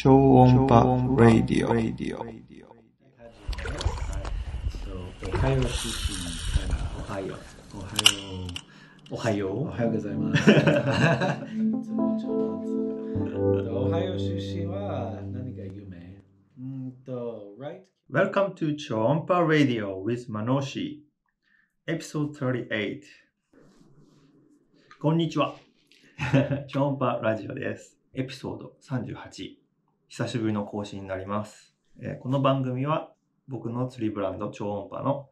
Chowonpa Radio. おはよう出身からおはようございます。いつも冗談おはよう出身は何が有名right? Welcome to Chowonpa Radio with Manoshi, Episode 38. こんにちは。超音波ラジオです。エピソード38。久しぶりの更新になります。この番組は僕の釣りブランド超音波の、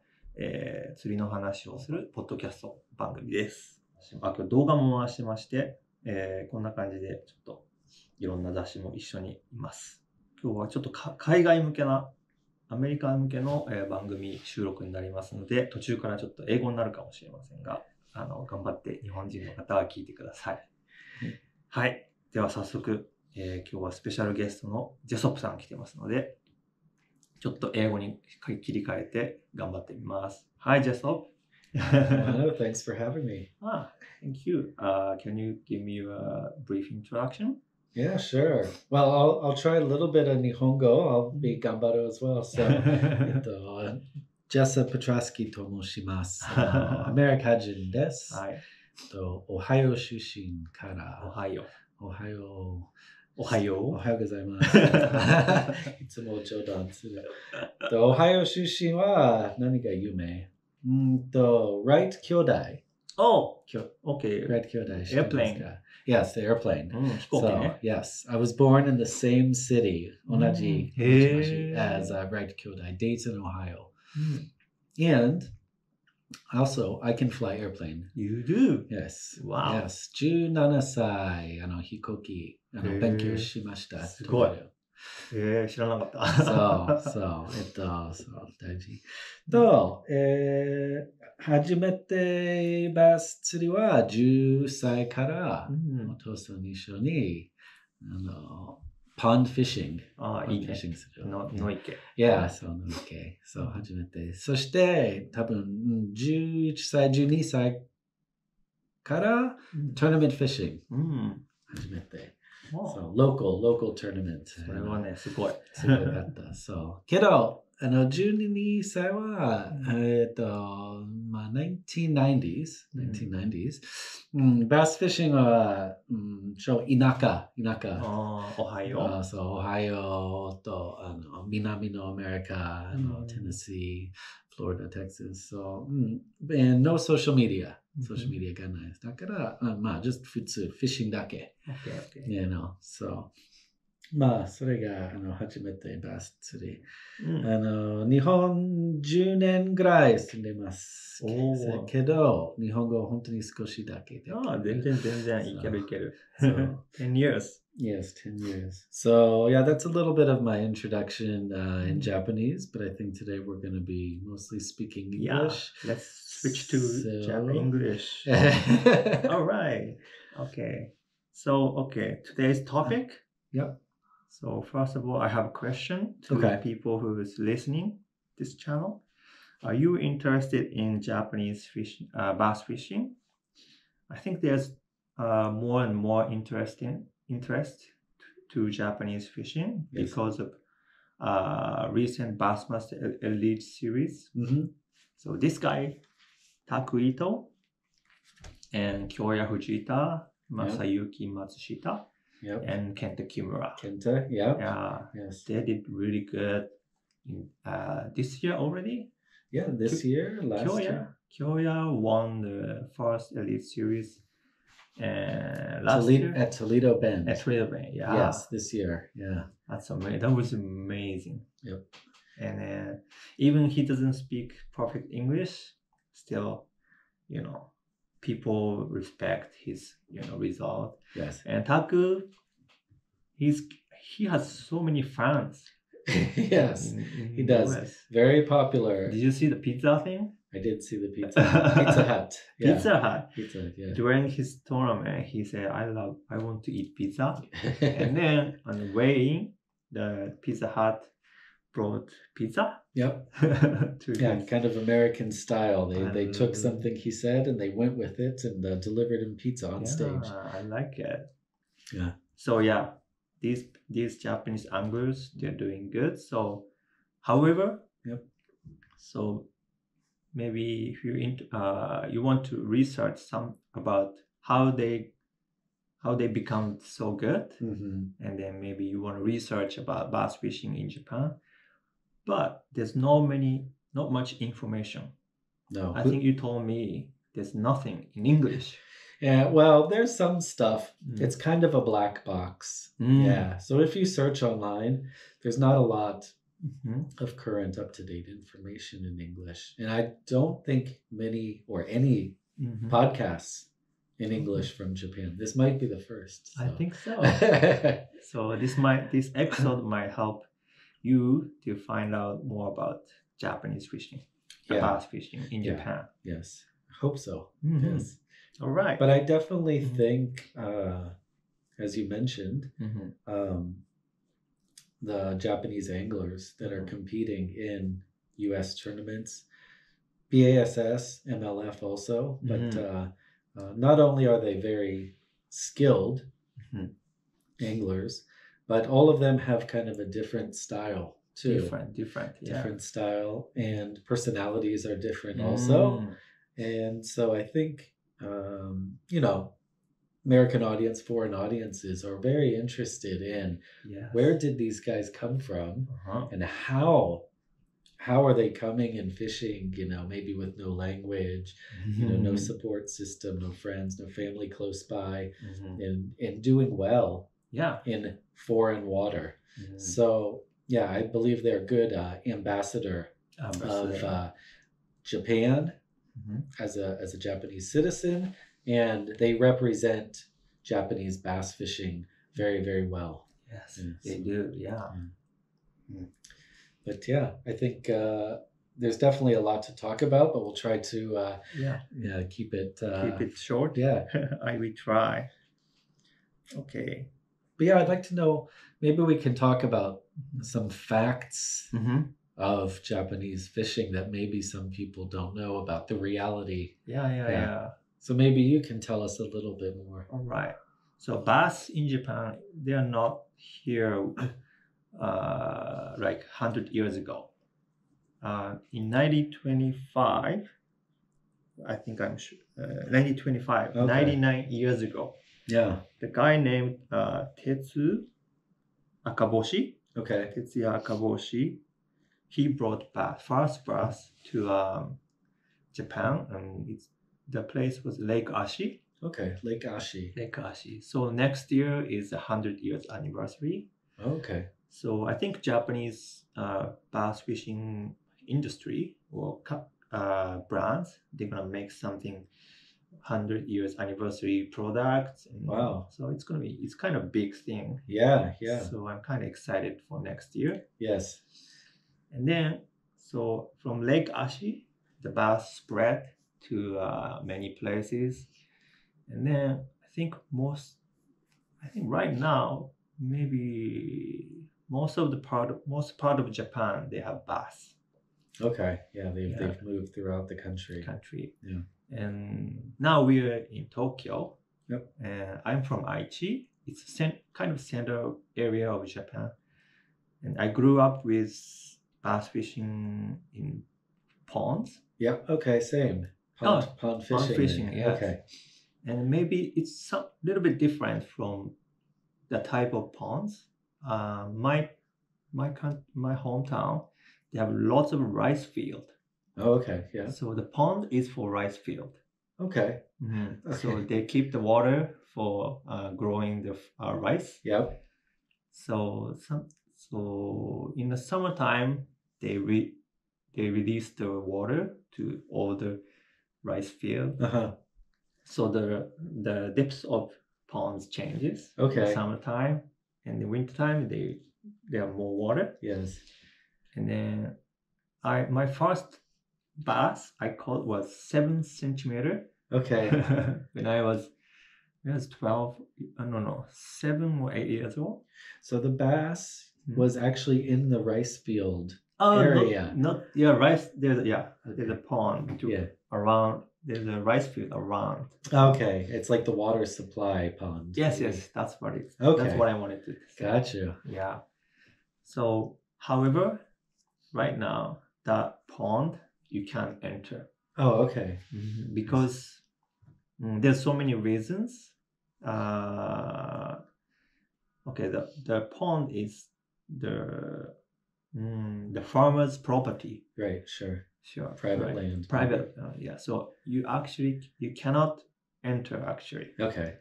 釣りの話をするポッドキャスト番組です。今日動画も回してまして、こんな感じでちょっといろんな雑誌も一緒にいます。今日はちょっと海外向けなアメリカ向けの、番組収録になりますので、途中からちょっと英語になるかもしれませんが、頑張って日本人の方は聞いてください。はい。では早速、今日はスペシャルゲストのジェソップさん来てますので、ちょっと英語に切り替えて頑張ってみます。Hi, Jessop. Hello, thanks for having me. Thank you. Can you give me a brief introduction? Yeah, sure. Well, I'll try a little bit of Nihongo. I'll be Gambaro as well. So, Jessop Petroski と申します。アメリカ人です。はい。おはよう出身から。おはよう。おはよう。おはよう。おはようございます。いつも冗談する。おはよう出身は何が有名？Wright 兄弟。Oh, okay. Wright 兄弟。Airplane. Yes, the airplane. 飛行機ね。So, yes, I was born in the same city, 同じ町 as Wright 兄弟, Dayton, Ohio. And also, I can fly airplane. You do? Yes. Wow. Yes. 17歳、飛行機、勉強しました。すごい。知らなかった。そう、大事。と、初めてバス釣りは10歳から、お父さんに一緒に、pond fishing。いいね。する。野池。そう、野池。そう、初めて。そして、多分、11歳、12歳から、tournament fishing。初めて。そう、local tournament。それはね、すごい。すごかった。そう。けど、12歳は、1990s、バスフィッシングは、田舎。おはよう。そう、オハイオと、南のアメリカ、テネシー、フロリダ、テキサス、そう、no social media。ソーシャルメディアがないです。だから、just 普通、フィッシングだけ。Okay. そう。それが、初めてバス釣り。日本10年ぐらい住んでます。けど、日本語本当に少しだけで。全然いける。10 years. Yes, 10 years. So, yeah, that's a little bit of my introduction in Japanese, but I think today we're going to be mostly speaking English. Yeah, let's switch to English. All right. Okay. So, today's topic. Yep. So, first of all, I have a question to people who is listening this channel. Are you interested in Japanese bass fishing? I think there's more and more interest to Japanese fishing because of recent Bassmaster Elite series. So this guy, Taku Ito and Kyoya Fujita, Masayuki Matsushita, and Kenta Kimura. Yes. They did really good in, this year already. Yeah, this year, last year. Kyoya won the first Elite series. Last year at Toledo Bend. Yeah. Yes, this year. Yeah. That's amazing. That was amazing. Yep. And even he doesn't speak perfect English, still, people respect his, result. Yes. And Taku, he has so many fans. Yes, he does. US. Very popular. Did you see the pizza thing? I did see the Pizza Hut. Yeah. Pizza Hut. Yeah. During his tournament, he said, I want to eat pizza. And then on the way in, the Pizza Hut brought pizza. Yep. Kind of American style. They took something he said and they went with it and delivered him pizza on stage. I like it. Yeah. So these Japanese anglers, they're doing good. So, however, Yep. so maybe if you want to research some about how they become so good, Mm-hmm. and then maybe you want to research about bass fishing in Japan, but there's not much information. No. I think you told me there's nothing in English. Yeah, well, there's some stuff. Mm. It's kind of a black box. Mm. Yeah. So if you search online, there's not a lot Mhm. of current up-to-date information in English. And I don't think many or any Mhm. podcasts in English from Japan. This might be the first. I so. think so. So this episode might help you to find out more about Japanese fishing, bass fishing in Yeah. Japan. Yes. I hope so. Mhm. Yes. All right. But I definitely Mhm. think, as you mentioned, Mhm. the Japanese anglers that are Mhm. competing in U.S. tournaments, BASS, MLF also, but not only are they very skilled Mhm. anglers, but all of them have kind of a different style too. Different, yeah. Different style, and personalities are different also. And so I think, American audience, foreign audiences are very interested in where did these guys come from, and how are they coming and fishing, maybe with no language, no support system, no friends, no family close by, and doing well in foreign water. So yeah, I believe they're a good ambassador of Japan as a Japanese citizen, and they represent Japanese bass fishing very, very well. Yes, they do. Yeah. But yeah, I think there's definitely a lot to talk about, but we'll try to keep it short. Yeah, I will try. Okay. But yeah, I'd like to know. Maybe we can talk about some facts of Japanese fishing that maybe some people don't know about the reality. Yeah. So maybe you can tell us a little bit more. All right. So bass in Japan, they are not here like 100 years ago. In 1925, I think I'm sure, 1925, 99 years ago. Yeah. The guy named Tetsu Akaboshi. Okay. Tetsuya Akaboshi. He brought first bass to Japan, and the place was Lake Ashi. Okay, Lake Ashi. Lake Ashi. So next year is the 100 years anniversary. Okay. So I think Japanese bass fishing industry or brands, they're gonna make something 100 years anniversary products. Wow. So it's kind of big thing. Yeah. So I'm kind of excited for next year. Yes. And then, so from Lake Ashi, the bass spread to many places. And then I think right now, maybe most part of Japan, they have bass. Okay. Yeah, they've moved throughout the country. Yeah. And now we are in Tokyo. Yep. And I'm from Aichi. It's kind of center area of Japan. And I grew up with bass fishing in ponds. Yeah. Okay. Same. Pond fishing. Pond fishing. Yes. Okay. And maybe it's a little bit different from the type of ponds. My hometown, they have lots of rice field. Oh, okay. Yeah. So the pond is for rice field. Okay. Okay. So they keep the water for growing the rice. Yep. So in the summertime, they release the water to all the rice field. So the depth of ponds changes. Okay. In the summertime, and the wintertime they have more water. Yes. And then my first bass I caught was 7 centimeter. Okay. When I was 12, 7 or 8 years old. So the bass was actually in the rice field area. Rice. There's a pond. around. There's a rice field around. Okay, it's like the water supply pond. Yes, maybe. yes, that's what it. Okay. That's what I wanted to say. Gotcha. Yeah. So, however, right now that pond you can't enter Oh, okay. because there's so many reasons. Okay, the pond is the farmer's property. Right, sure. Sure. Private right. land. Private, yeah. So you cannot enter actually. Okay.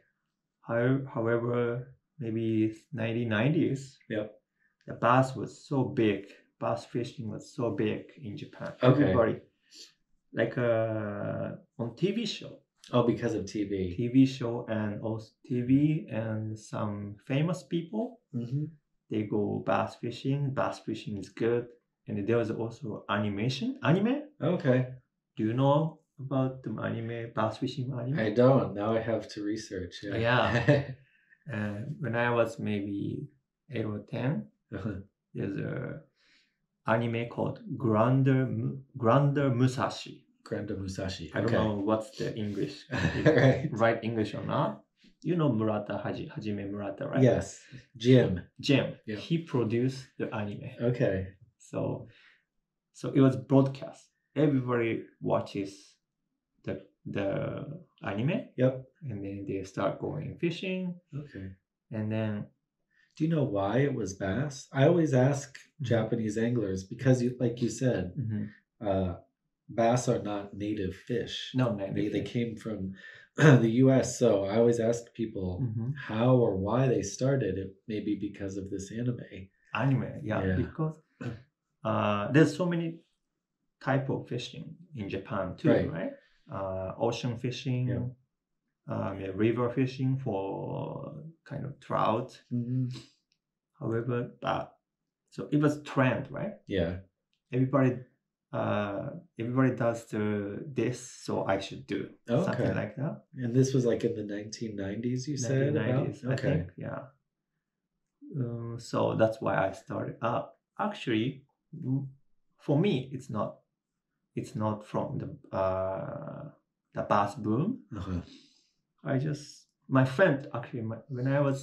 However, maybe 1990s. Yep. The bass was so big. Bass fishing was so big in Japan. Okay. Everybody, like on TV show. Oh, because of TV. TV show and also TV and some famous people. Mm-hmm. They go bass fishing. Bass fishing is good. And there was also anime. Okay. Do you know about the anime, bass fishing anime? I don't. Now I have to research. Yeah. When I was maybe 8 or 10, there's a anime called Grander Musashi. Grander Musashi. I don't know what's the English, right English or not. You know Murata Hajime Murata, right? Yes. Jim. Yep. He produced the anime. Okay. So it was broadcast. Everybody watches the anime. Yep. And then they start going fishing. Okay. And then, do you know why it was bass? I always ask Japanese anglers because, like you said, bass are not native fish. No, native. They came from the U.S. So I always ask people how or why they started. It may be because of this anime. Yeah. Because there's so many type of fishing in Japan too, right? Ocean fishing, river fishing for kind of trout. However, so it was trend, right? Yeah. Everybody does this, so I should do something like that. And this was like in the 1990s, you said? 1990s, I think. Yeah. So that's why I started. Actually, for me, it's not from the bass boom. My friend actually, when I was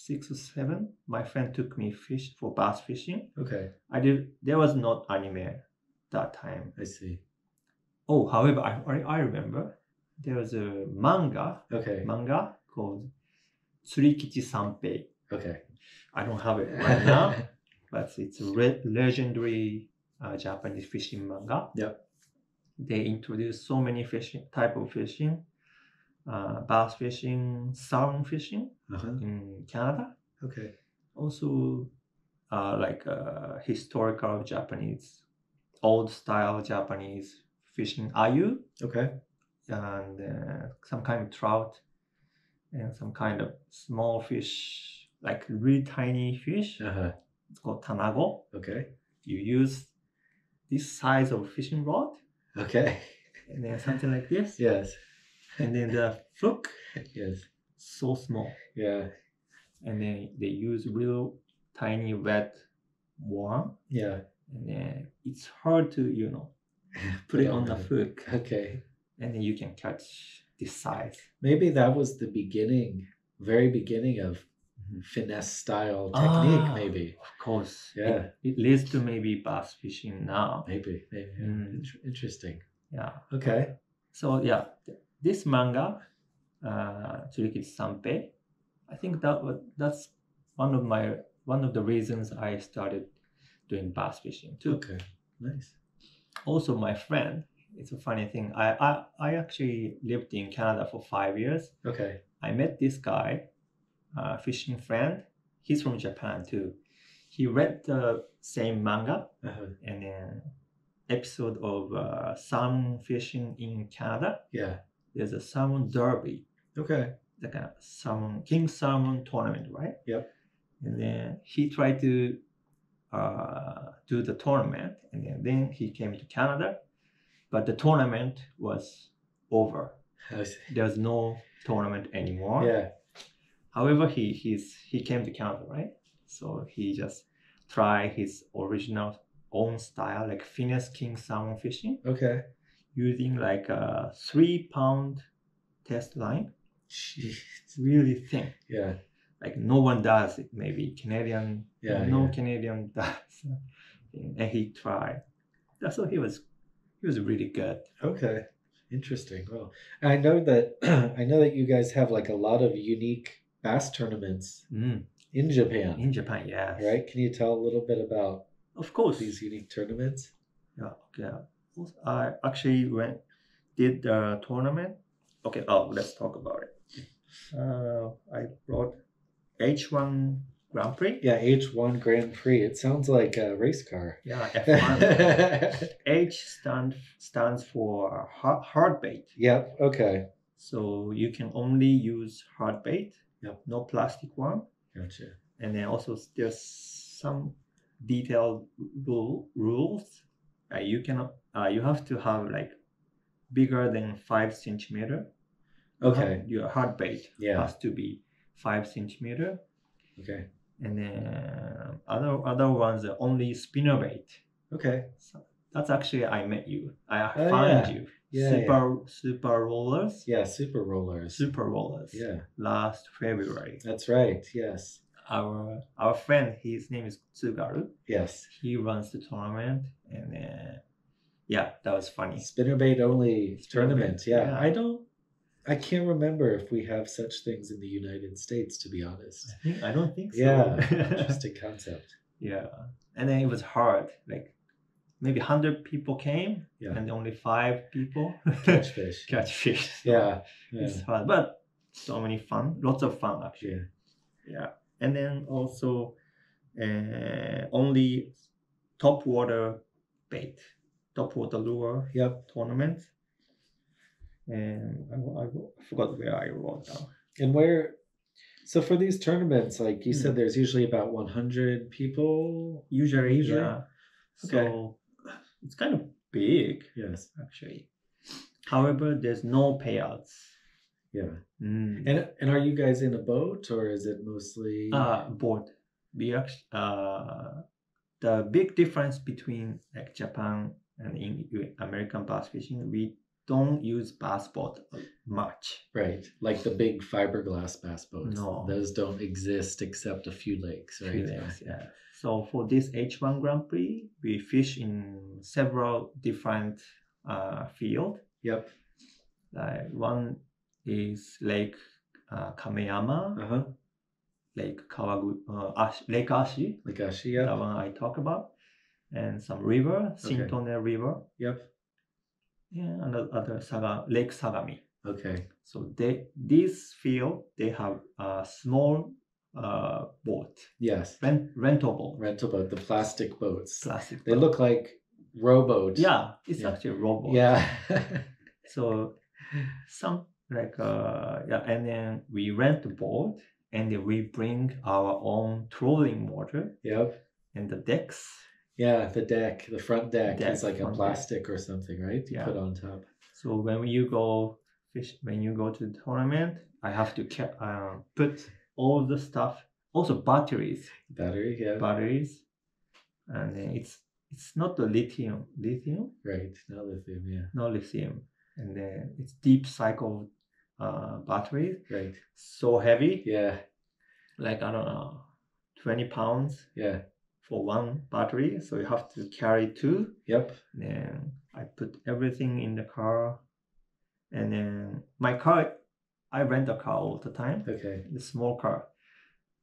6 or 7, my friend took me for bass fishing. Okay. There was not anime that time. I see. Oh, however, I remember there was a manga. Okay. Manga called Tsurikichi Sanpei. Okay. I don't have it right now, but it's a legendary Japanese fishing manga. Yep. They introduced so many type of fishing, bass fishing, salmon fishing in Canada. Okay. Also, like historical Japanese, old style Japanese fishing ayu. Okay. And some kind of trout and some kind of small fish, like really tiny fish. It's called tanago. Okay. You use this size of fishing rod. Okay. And then something like this. Yes. And then the hook. Yes. So small. Yeah. And then they use real tiny red worm. Yeah. And then it's hard to, put it on the hook. Okay. And then you can catch this size. Maybe that was the very beginning of finesse style technique, maybe. Of course. Yeah. It leads to maybe bass fishing now. Maybe. Interesting. Yeah. Okay. So yeah, this manga, Tsurikichi Sanpei, I think that's one of the reasons I started doing bass fishing too. Okay. Nice. Also, my friend, it's a funny thing. I actually lived in Canada for 5 years. Okay. I met this guy, fishing friend. He's from Japan too. He read the same manga and then episode of salmon fishing in Canada. Yeah. There's a salmon derby. Okay. Like a king salmon tournament, right? Yep. And then he tried to do the tournament, and then he came to Canada, but the tournament was over. There was no tournament anymore. Yeah. However, he came to Canada, right? So he just tried his original own style, like finesse king salmon fishing. Okay. using like a 3-pound test line. Jeez. It's really thin. Yeah. Like no one does it. Maybe Canadian. Yeah, No yeah. Canadian does. And he tried. So he was really good. Okay. Interesting. Well, I know that you guys have like a lot of unique bass tournaments in Japan. In Japan, yes. Right? Can you tell a little bit about Of course these unique tournaments? Yeah. Okay. I actually did the tournament. Okay. Oh, let's talk about it. I brought H1 Grand Prix. Yeah, H1 Grand Prix. It sounds like a race car. Yeah, F1. H stands for hard bait. Yep. Okay. So you can only use hard bait. Yep. No plastic one. Gotcha. And then also there's some detailed rules. You have to have like bigger than 5 centimeter. Okay. Your hard bait has to be 5 centimeter. Okay. And then other ones are only spinner bait. Okay. So that's actually I met you. I Oh, found yeah. you. Yeah, Super rollers. Yeah, super rollers. Super rollers. Yeah. Last February. That's right. Yes. Our friend, his name is Tsugaru. Yes. He runs the tournament, and yeah, that was funny. Spinnerbait only tournament. Yeah. Yeah. I can't remember if we have such things in the United States, to be honest. I don't think so. Yeah. Interesting concept. Yeah. And then it was hard. Like maybe 100 people came, and only 5 people catch fish. So yeah. It's hard, but so many fun. Lots of fun actually. Yeah. And then also only top water bait, top water lure tournament. And I forgot where I wrote down. And so for these tournaments, like you said, there's usually about 100 people? Usually. Yeah. Okay. So it's kind of big. Yes. Actually. However, there's no payouts. Yeah. And are you guys in a boat, or is it mostly boat? We actually, the big difference between like Japan and American bass fishing, we don't use bass boat much. Right, like the big fiberglass bass boats. No, those don't exist except a few lakes, right? Few lakes, yeah. So for this H1 Grand Prix, we fish in several different fields. Yep. One is Lake Kameyama, Lake Lake Ashi. Lake Ashi, yeah. That one I talk about. And some river, Shintone River. Yep. Yeah, and other Lake Sagami. Okay. So this field, they have a small boat. Yes. Rental boat. Rental boat, the plastic boats. Plastic They boat. look like rowboats. Yeah, it's actually a rowboat. Yeah. So some like and then we rent the boat, and then we bring our own trolling motor. Yep. And the decks. Yeah, the front deck is like a plastic or something, right? You put on top. So when you go to the tournament, I have to put all the stuff, also batteries. Batteries, and then it's not the lithium. Right, not lithium, yeah. No lithium, and then it's deep cycle batteries. Right. So heavy. Yeah. Like I don't know, 20 pounds. Yeah. For one battery, so you have to carry 2. Yep. Then I put everything in the car, and then my car, I rent a car all the time. Okay. The small car.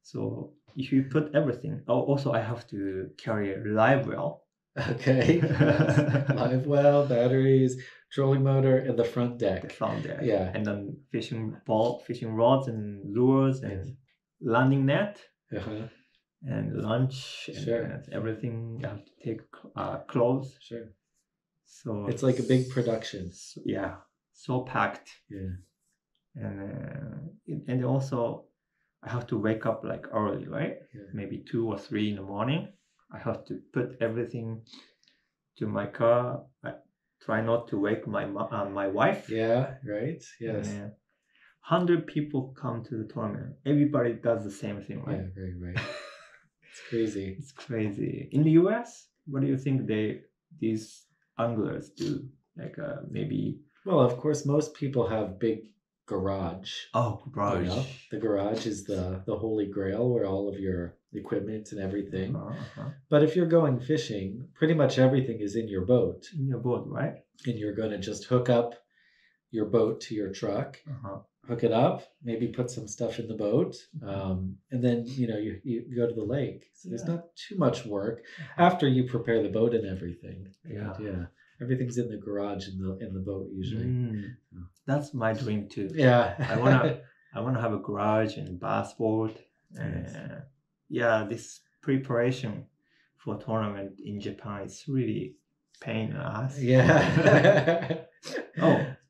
So if you put everything, also I have to carry a live well. Okay. Yes. Live well, batteries, trolling motor, and the front deck. The front deck. Yeah. And then fishing rods and lures and landing net. And lunch and everything. You have to take clothes. Sure. So it's like a big production. So packed. Yeah. And also I have to wake up like early, right? Yeah. Maybe 2 or 3 in the morning. I have to put everything to my car. I try not to wake my wife. Yeah. Right. Yes. 100 people come to the tournament. Everybody does the same thing, right? Yeah. Right. It's crazy. It's crazy. In the US, what do you think these anglers do? Like maybe. Well, of course, most people have big garage. Oh, garage. You know? The garage is the holy grail where all of your equipment and everything. But if you're going fishing, pretty much everything is in your boat. In your boat, right? And you're going to just hook up your boat to your truck, hook it up, maybe put some stuff in the boat, and then you go to the lake. So there's not too much work after you prepare the boat and everything. Yeah. Everything's in the garage in the boat usually. That's my dream too. Yeah. I wanna have a garage and bass boat. This preparation for tournament in Japan is really pain in the ass. Yeah.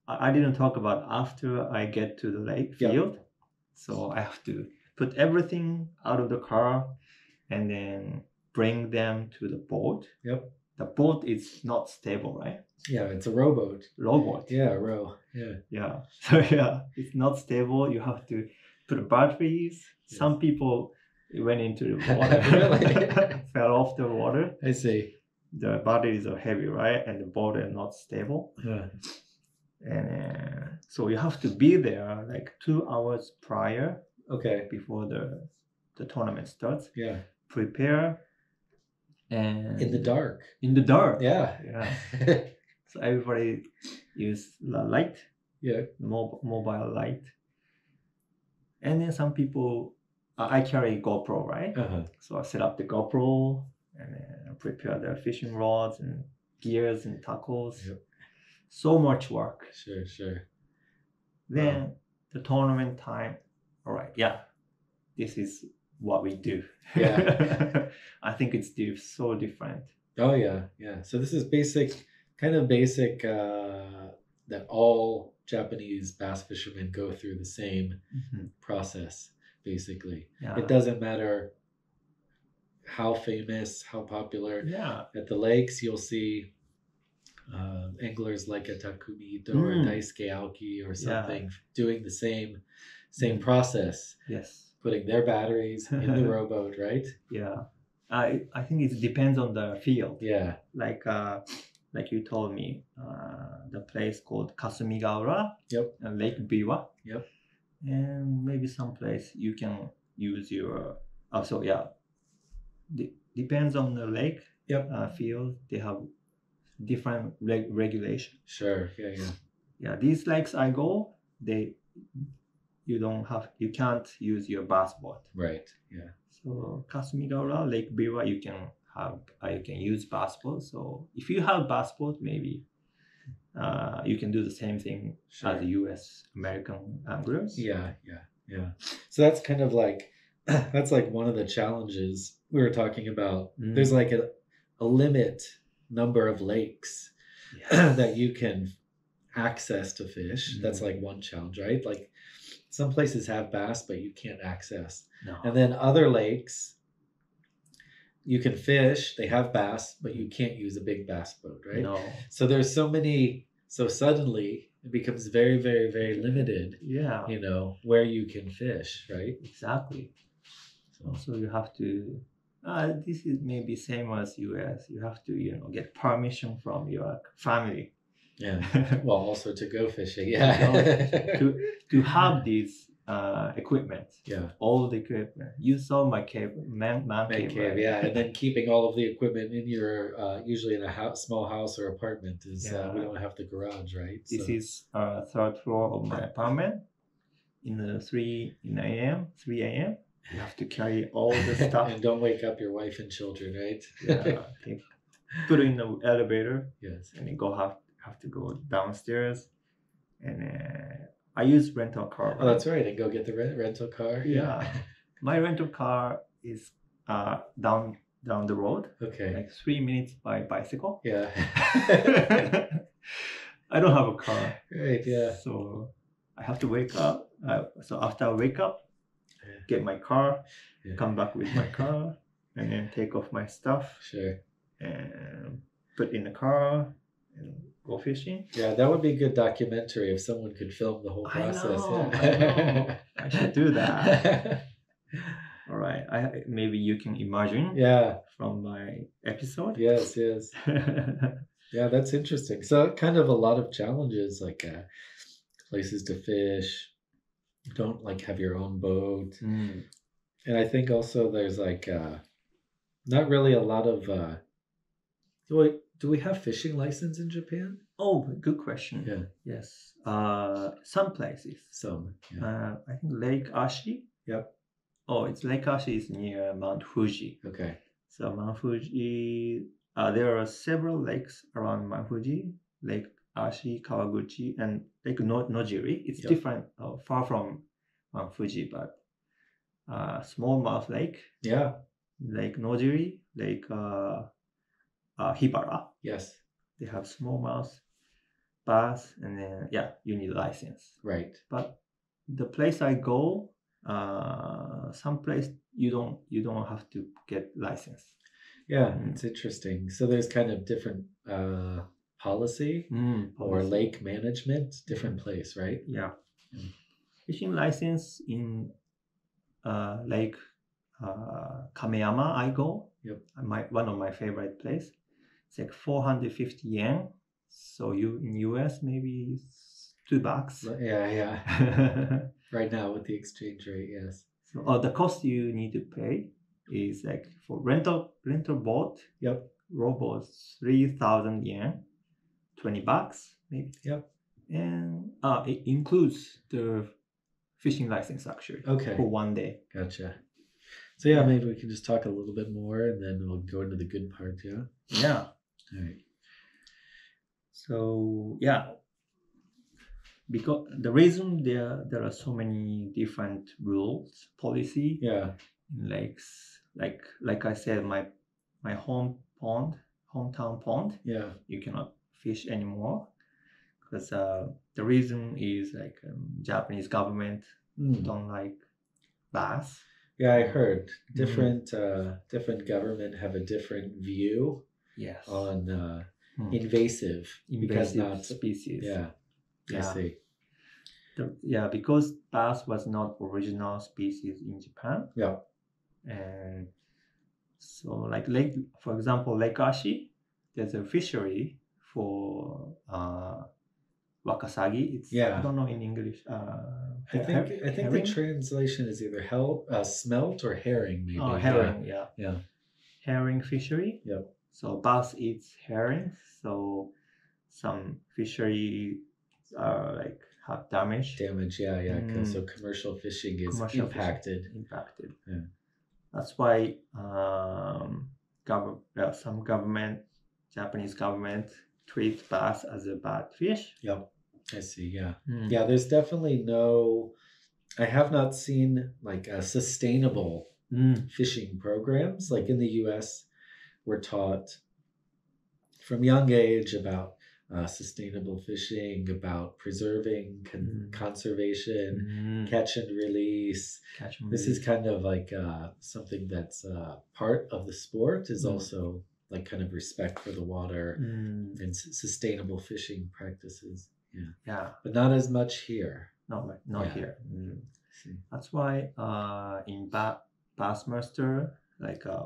I didn't talk about after I get to the lake field. So I have to put everything out of the car and then bring them to the boat. Yep. The boat is not stable, right? Yeah, it's a rowboat. Rowboat. Yeah, row. Yeah. Yeah. So it's not stable. You have to put batteries. Yes. Some people went into the water, fell off the water. I see. The batteries are heavy, right? And the boat is not stable. Yeah. And so you have to be there like 2 hours prior. Okay. Before the tournament starts. Yeah. Prepare. And in the dark. In the dark. Yeah. So everybody use the light. Yeah. Mobile light. And then some people, I carry GoPro, right? So I set up the GoPro and then prepare the fishing rods and gears and tackles. Yep. So much work. Sure. Then the tournament time. All right. Yeah. This is what we do. Yeah. I think it's so different. Oh yeah. So this is basic that all Japanese bass fishermen go through the same process, basically. Yeah. It doesn't matter how famous, how popular. Yeah. At the lakes, you'll see anglers like a Takumi Ito or Daisuke Aoki or something doing the same process. Yes. Putting their batteries in the rowboat, right? Yeah. I think it depends on the field. Yeah. Like you told me, the place called Kasumigaura. Yep. Lake Biwa. Yep. And maybe some place you can use your. Depends on the lake. Yep. Field. They have different regulation. Sure. Yeah. Yeah. These lakes I go, you can't use your bass boat. Right. Yeah. So Kasumigaura, Lake Biwa, you can use bass boat. So if you have bass boat, maybe you can do the same thing as the U.S. American anglers. Yeah. So that's kind of like one of the challenges we were talking about. There's like a limit number of lakes that you can access to fish. That's like one challenge, right? Like some places have bass, but you can't access. No. And then other lakes, you can fish, they have bass, but you can't use a big bass boat, right? No. So there's so suddenly it becomes very, very, very limited. Yeah. Where you can fish, right? Exactly. So you have to, this is maybe same as US. You have to, get permission from your family. Yeah. Well, also to go fishing. Yeah. to have these equipment. Yeah. All the equipment. You saw my cave, man cave. Right? Yeah. And then keeping all of the equipment in your, usually in a small house or apartment is, we don't have the garage, right? This is third floor of my apartment. In 3 a.m. You have to carry all the stuff. And don't wake up your wife and children, right? Yeah. Put it in the elevator. Yes. And then have to go downstairs, and I use rental car. Right? Oh, that's right. And go get the rental car. Yeah. My rental car is down the road. Okay. Like 3 minutes by bicycle. Yeah. I don't have a car. Right. Yeah. So I have to wake up. So after I wake up, get my car, come back with my car, and then take off my stuff. Sure. And put in the car and go fishing. Yeah, that would be a good documentary if someone could film the whole process. I know. I should do that. All right. Maybe you can imagine. Yeah. From my episode. Yes. Yeah, that's interesting. So kind of a lot of challenges, like places to fish. Don't like have your own boat, and I think also there's like not really a lot of. Do we have fishing license in Japan? Oh, good question. Yeah, Yes. Some places. some. Yeah. I think Lake Ashi. Yep. Oh, it's Lake Ashi is near Mount Fuji. Okay. So Mount Fuji, there are several lakes around Mount Fuji. Lake Ashi, Kawaguchi, and Lake Nojiri. It's different, far from Mount Fuji, but smallmouth lake. Yeah. Lake Nojiri, Lake Hibara. Yes. They have smallmouth bass, and then you need a license. Right. But the place I go, some place you don't have to get license. Yeah, it's interesting. So there's kind of different policy or lake management, different place, right? Yeah. Fishing license in Lake Kameyama I go. Yep. One of my favorite place. It's like 450 yen. So in US maybe it's $2. Yeah. Right now with the exchange rate, yes. So the cost you need to pay is like for rental boat. Yep. Rowboat 3,000 yen, $20 maybe. Yep. And it includes the fishing license actually. Okay. For one day. Gotcha. So yeah, maybe we can just talk a little bit more and then we'll go into the good part, yeah? Yeah. All right. So because the reason there are so many different rules, policy. Yeah. Lakes, like I said, my hometown pond. Yeah. You cannot fish anymore because the reason is like Japanese government don't like bass. Yeah, I heard different government have a different view. Yes. On invasive because not species. Yeah. I see. Because bass was not original species in Japan. Yeah. And so like lake, for example, Lake Ashi, there's a fishery for wakasagi. It's I don't know in English. I think the translation is either smelt or herring maybe. Oh, herring, yeah. Herring fishery. Yep. So bass eats herring. So some fishery are like have damage. So commercial fishing is impacted. Yeah. That's why some Japanese government treats bass as a bad fish. Yep, I see. Yeah, yeah. There's definitely I have not seen like a sustainable fishing programs. Like in the U.S., we're taught from young age about sustainable fishing, about preserving conservation, catch and release. This is kind of like something that's part of the sport is also like kind of respect for the water and sustainable fishing practices. Yeah. But not as much here. Not here. That's why in Bassmaster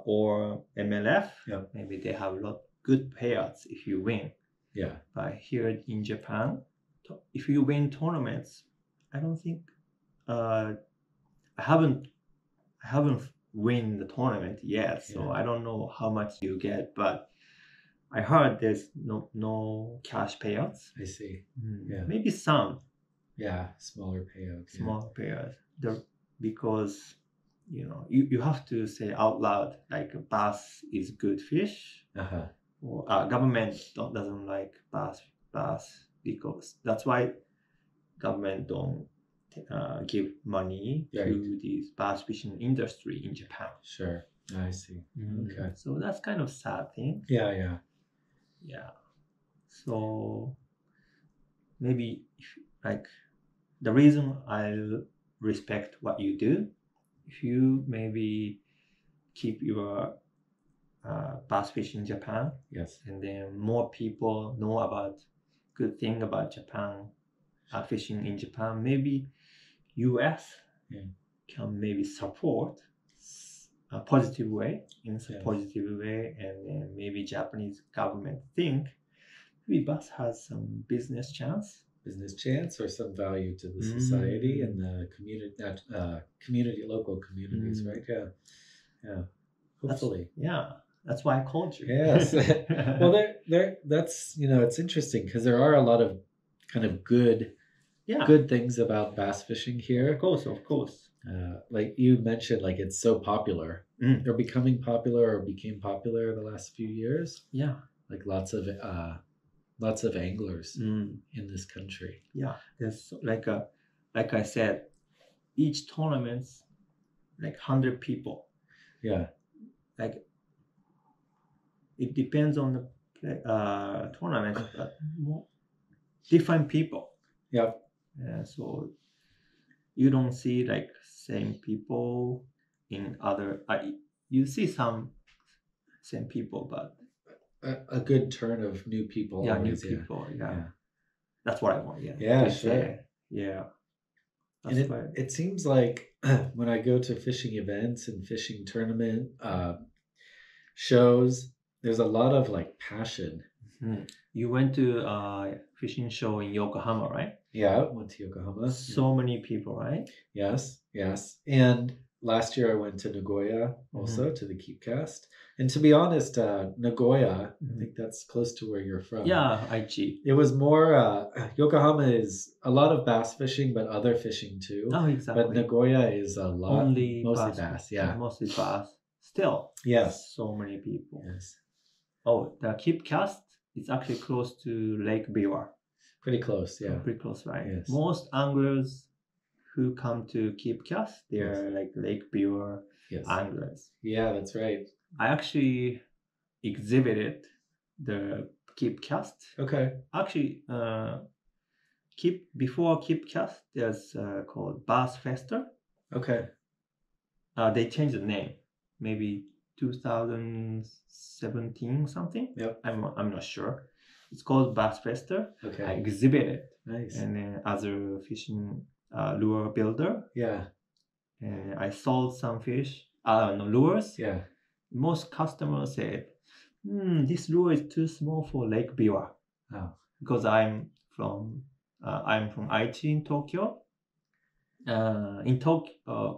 or MLF, maybe they have a lot good payouts if you win. Yeah. But here in Japan, if you win tournaments, I don't think I haven't win the tournament yet, so I don't know how much you get, but I heard there's no cash payouts. I see. Yeah. Maybe some. Yeah, smaller payouts. Small payouts. Because you have to say out loud like bass is good fish. Government doesn't like bass because that's why government don't give money to the bass fishing industry in Japan. Sure, I see. Okay, so that's kind of sad thing. Yeah. So maybe the reason I respect what you do, if you maybe keep your bass fishing in Japan, yes, and then more people know about good thing about Japan, fishing in Japan, maybe US can maybe support a positive way, and then maybe Japanese government think maybe bass has some business chance. Business chance or some value to the society and the community, local communities, right? Yeah. Hopefully. That's why I called you. Yes. Well, that's it's interesting because there are a lot of kind of good things about bass fishing here. Of course. Like you mentioned, like it's so popular. They're becoming popular or became popular the last few years. Yeah. Like lots of anglers in this country. Yeah, there's like I said, each tournament's like 100 people. Yeah. Like it depends on the tournament, but different people. Yeah. So you don't see like same people in other. You see some same people, but a good turn of new people. Yeah, always, new people. Yeah. That's what I want. Yeah. Yeah, sure. Yeah. And it seems like when I go to fishing events and fishing tournament shows, there's a lot of like passion. You went to a fishing show in Yokohama, right? Yeah, I went to Yokohama. So many people, right? Yes. And last year I went to Nagoya also to the Keepcast. And to be honest, Nagoya, I think that's close to where you're from. Yeah, Aichi. It was more, Yokohama is a lot of bass fishing, but other fishing too. Oh, exactly. But Nagoya is a lot, mostly bass. Yeah. Mostly bass. Still. Yes. So many people. Yes. Oh, the Keepcast is actually close to Lake Biwa. Pretty close, yeah. Pretty close, right? Yes. Most anglers who come to Keepcast, they're like Lake Biwa anglers. Yeah, that's right. I actually exhibited the Keepcast. Okay. Actually, before Keepcast, there's called Bass Festa. Okay. They changed the name, maybe 2017 something. Yep. I'm not sure. It's called Bass Festa. Okay. I exhibited. Nice. And as a fishing lure builder. Yeah. And I sold some fish, lures. Yeah. Most customers said, this lure is too small for Lake Biwa. Oh. Because I'm from Aichi in Tokyo. In Tokyo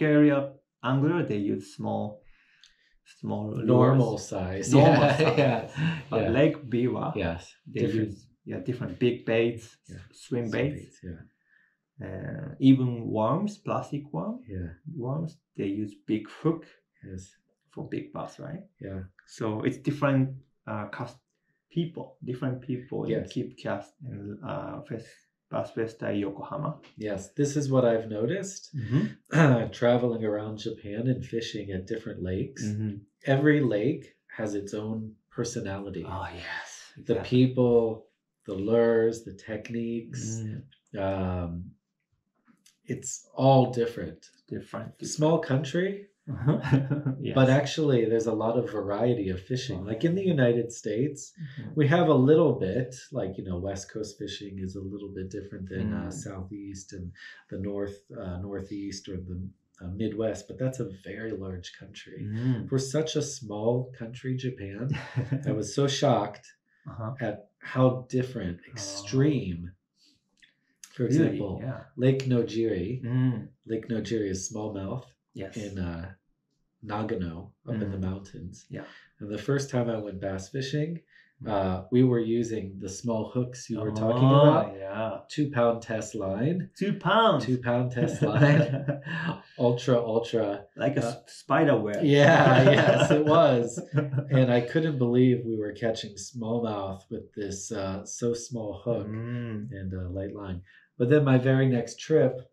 area angler, they use small normal lures. size. Normal size. Yeah. But Lake Biwa, yes, they use different big baits, swim baits. Even worms, plastic worms, they use big hook. Yes. For big bass, right? Yeah. So it's different different people in Keepcast and Bass Festa Yokohama. Yes, this is what I've noticed traveling around Japan and fishing at different lakes. Every lake has its own personality. Oh, yes. Exactly. The people, the lures, the techniques. It's all different. Small country. Yes. But actually there's a lot of variety of fishing. Like in the United States, we have a little bit, like, West Coast fishing is a little bit different than Southeast and the Northeast or the Midwest, but that's a very large country. For such a small country, Japan, I was so shocked at how different, extreme. For example, Lake Nojiri. Lake Nojiri is smallmouth. Yes. In Nagano, up in the mountains. Yeah. And the first time I went bass fishing, we were using the small hooks you were talking about. Yeah. 2 pound test line. 2 pounds. 2 pound test line. ultra. Like a spider web. Yeah, yes, it was. And I couldn't believe we were catching smallmouth with this so small hook and light line. But then my very next trip,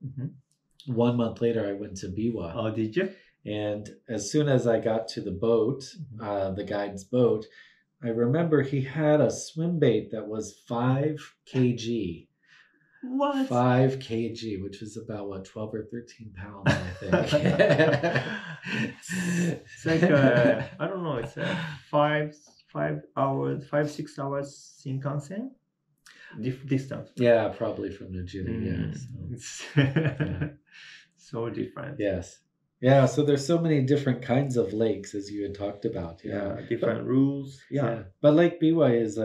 1 month later, I went to Biwa. Oh, did you? And as soon as I got to the boat, the guide's boat, I remember he had a swim bait that was 5 kg. What? 5 kg, which is about 12 or 13 pounds, I think. It's like I don't know. It's 6 hours Shinkansen. Distance. Yeah, probably from Nojiri. So different. Yes. Yeah, so there's so many different kinds of lakes, as you had talked about. Different rules. Yeah. But Lake Biwa is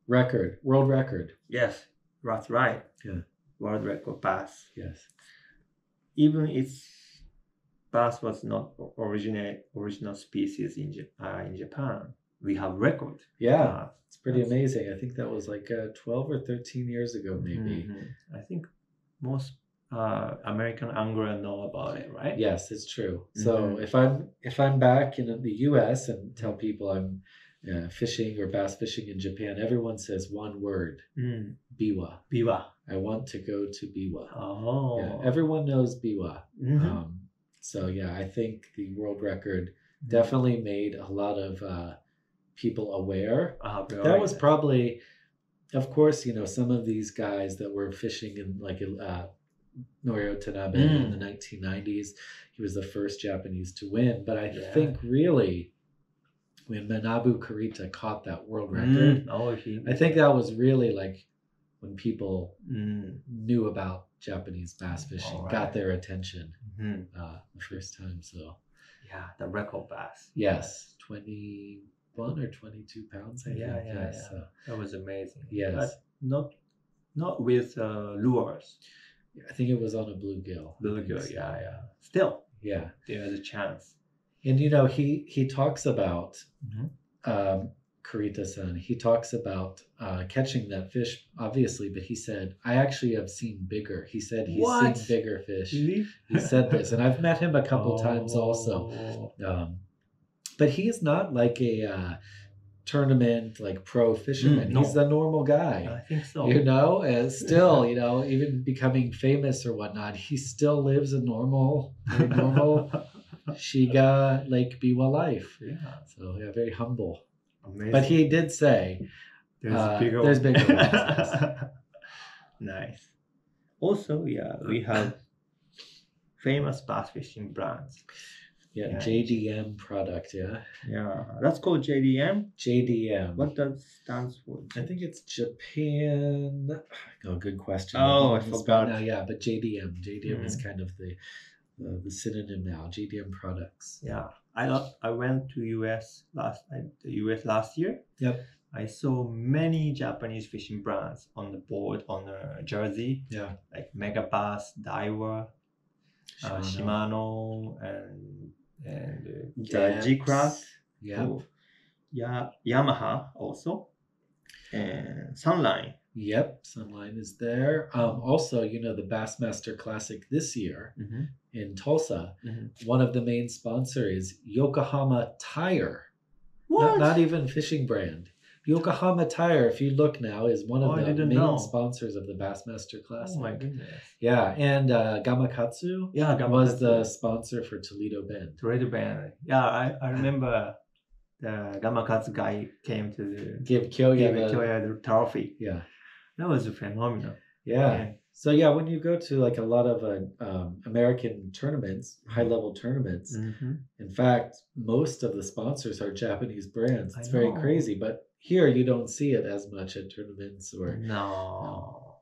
world record. Yes, that's right. Yeah. World record bass. Yes. Even its bass was not original species in Japan. We have record. Yeah, it's pretty that's- amazing. I think that was like 12 or 13 years ago, maybe. I think most American angler know about it, right? Yes, it's true. So if I'm back in the U.S. and tell people I'm fishing or bass fishing in Japan, everyone says one word: biwa. Biwa. I want to go to biwa. Oh. Yeah, everyone knows biwa. So yeah, I think the world record definitely made a lot of people aware. That was probably, of course, some of these guys that were fishing in like Norio Tanabe in the 1990s. He was the first Japanese to win. But I think really when Manabu Kurita caught that world record, I think that was really like when people knew about Japanese bass fishing, got their attention the first time. So yeah, the record bass. Yes, 21 or 22 pounds, I think. Yes. So, that was amazing. Yes. But not with lures. I think it was on a bluegill. Bluegill, yeah. Still, yeah, there's a chance. And he talks about Kurita-san. He talks about catching that fish, obviously, but he said, I actually have seen bigger. He said he's seen bigger fish. Really? He said this, and I've met him a couple times also. But he's not like a tournament like pro fisherman. He's the normal guy. I think so. And still, even becoming famous or whatnot, he still lives a normal Shiga Lake Biwa life. Yeah. So very humble. Amazing. But he did say there's bigger ones. Nice. Also, we have famous bass fishing brands. Yeah, JDM product, yeah. Yeah, that's called JDM? JDM. What does stands for? I think it's Japan. Oh, good question. Oh, I forgot. Now, yeah, but JDM. JDM is kind of the synonym now. JDM products. Yeah, I went to US last year. Yep. I saw many Japanese fishing brands on the board on a jersey. Yeah. Like Megabass, Daiwa, Shimano, and G-Craft. Yeah. Yamaha also. And Sunline. Yep, Sunline is there. Also, the Bassmaster Classic this year in Tulsa, one of the main sponsors is Yokohama Tire. What? Not even fishing brand. Yokohama Tire, if you look now, is one of the main sponsors of the Bassmaster Classic. Oh my goodness. Yeah, and Gamakatsu was the sponsor for Toledo Bend. Toledo Bend. Yeah, I remember the Gamakatsu guy came to give Kyoya the trophy. Yeah. That was phenomenal. Yeah. So yeah, when you go to like a lot of American tournaments, high-level tournaments, in fact, most of the sponsors are Japanese brands. It's very crazy, but here you don't see it as much at tournaments or no.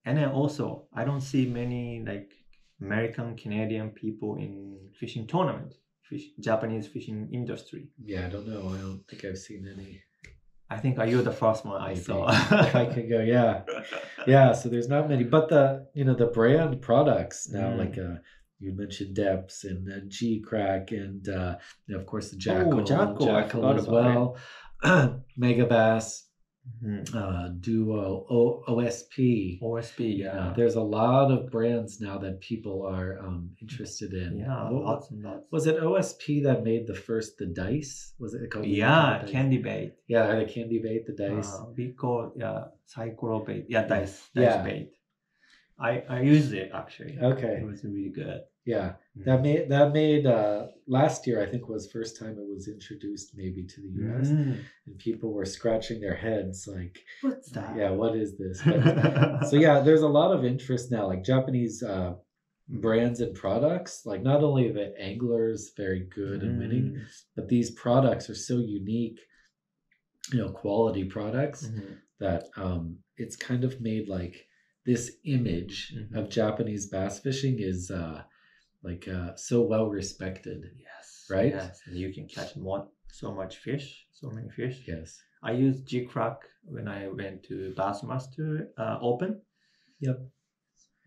And then also, I don't see many like American, Canadian people in fishing tournament, Japanese fishing industry. Yeah, I don't know. I don't think I've seen any. I think you're the first one I saw. If I could go, yeah. So there's not many, but the brand products now, like you mentioned Depths and G-Crack and of course the Jackal as well, Megabass, Duo, OSP. Yeah. There's a lot of brands now that people are interested in. Yeah, lots and lots. Was it OSP that made the dice? Was it called? Yeah, candy bait. Yeah, the candy bait, the dice. We call cyclo bait. Yeah, dice bait. I used it actually. Okay. It was really good. Yeah. That made last year I think was first time it was introduced maybe to the US and people were scratching their heads like what's that? Yeah, what is this? But, so yeah, there's a lot of interest now, like Japanese brands and products, like not only the anglers very good and winning, but these products are so unique, quality products that it's kind of made like this image of Japanese bass fishing is so well respected. Yes. Right? Yes. And you can catch so much fish, so many fish. Yes. I used G-Crack when I went to Bassmaster Open. Yep.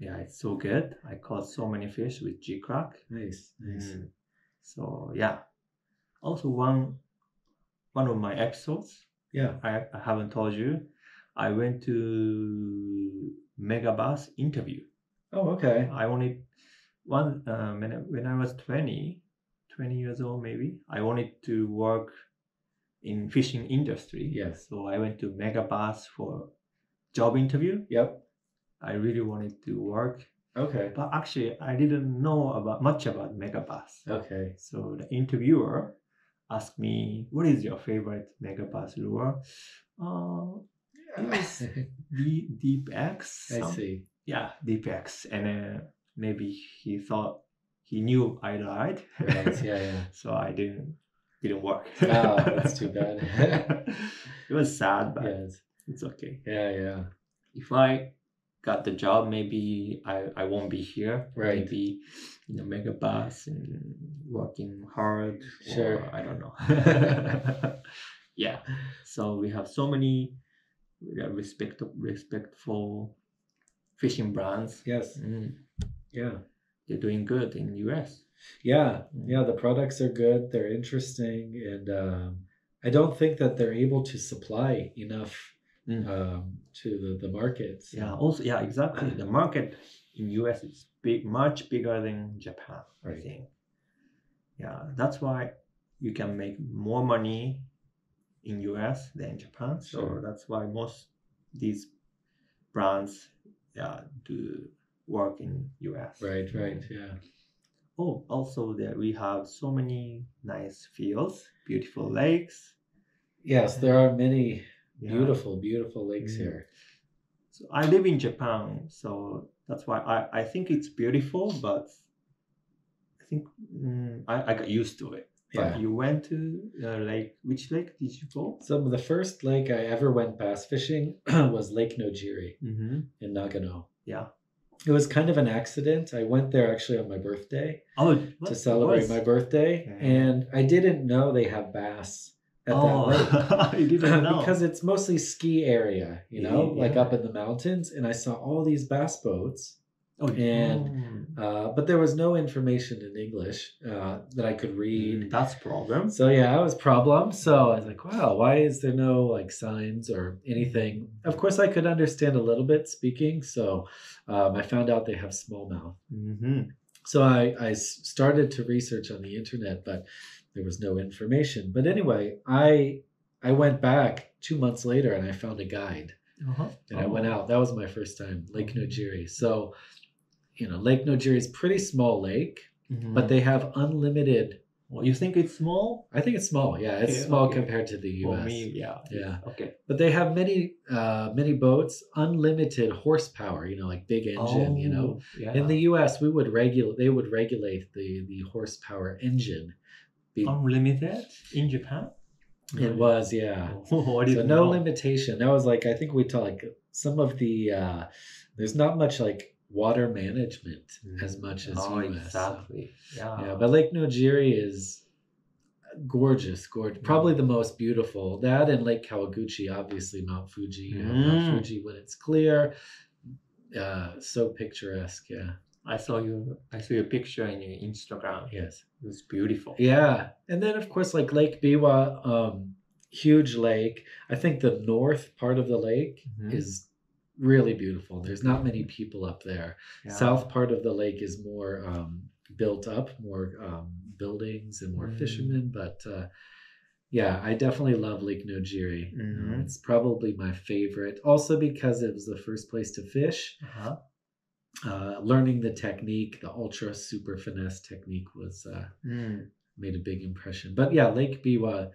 Yeah, it's so good. I caught so many fish with G-Crack. Nice. So yeah. Also one of my episodes. Yeah. I haven't told you. I went to Megabass interview. Oh, okay. I only when I was 20 years old maybe. I wanted to work in fishing industry. Yes. So I went to Megabass for job interview. Yep. I really wanted to work. Okay. But actually, I didn't know much about Megabass. Okay. So the interviewer asked me, "What is your favorite Megabass lure?" It was Deep X. I see. Yeah, Deep X, and maybe he thought he knew I lied. Right. Yeah. So I didn't work. Oh, that's too bad. It was sad, but Yes. it's okay. Yeah. If I got the job, maybe I won't be here. Right. Maybe in a Megabass and working hard. Sure. Or I don't know. Yeah. So we have so many respectful fishing brands. Yes. Yeah. They're doing good in US. Yeah. The products are good. They're interesting, and I don't think that they're able to supply enough to the markets. Yeah. Also, yeah, exactly. The market in US is much bigger than Japan. Right. I think. Yeah, that's why you can make more money in US than Japan. So Sure. that's why most these brands do work in US. Right. Yeah. Oh, also there we have so many nice fields, beautiful lakes. Yes, there are many Yeah. beautiful lakes here. So I live in Japan, so that's why I think it's beautiful, but I think I got used to it. Yeah. But you went to lake. Which lake did you go? So the first lake I ever went bass fishing was Lake Nojiri in Nagano. Yeah. It was kind of an accident. I went there actually on my birthday to celebrate my birthday, and I didn't know they have bass at that lake. You didn't know. Because it's mostly ski area, like up in the mountains, and I saw all these bass boats. But there was no information in English that I could read. That's problem. So yeah, it was problem. So I was like, wow, why is there no like signs or anything? Of course, I could understand a little bit speaking. So I found out they have smallmouth. So I started to research on the internet, but there was no information. But anyway, I went back 2 months later and I found a guide. And I went out. That was my first time, Lake Nojiri. So Lake Nojiri is pretty small lake, but they have unlimited. Well, you think it's small? I think it's small. Yeah, it's small compared to the US. For me, yeah. Okay. But they have many boats, unlimited horsepower. Like big engine. Yeah. In the US, they would regulate the horsepower engine. Unlimited in Japan? It was, yeah. So no limitation. That was like, I think we taught like some of the. There's not much like water management as much as US. Exactly. So, yeah, but Lake Nojiri is gorgeous. Probably the most beautiful. That and Lake Kawaguchi, obviously Mount Fuji. Mount Fuji when it's clear. So picturesque, yeah. I saw your picture in your Instagram. Yes. It was beautiful. Yeah. And then of course like Lake Biwa, huge lake. I think the north part of the lake is really beautiful. There's not many people up there. Yeah. South part of the lake is more built up, more buildings and more fishermen. But yeah, I definitely love Lake Nojiri. It's probably my favorite. Also because it was the first place to fish. Learning the technique, the ultra super finesse technique was made a big impression. But yeah, Lake Biwa,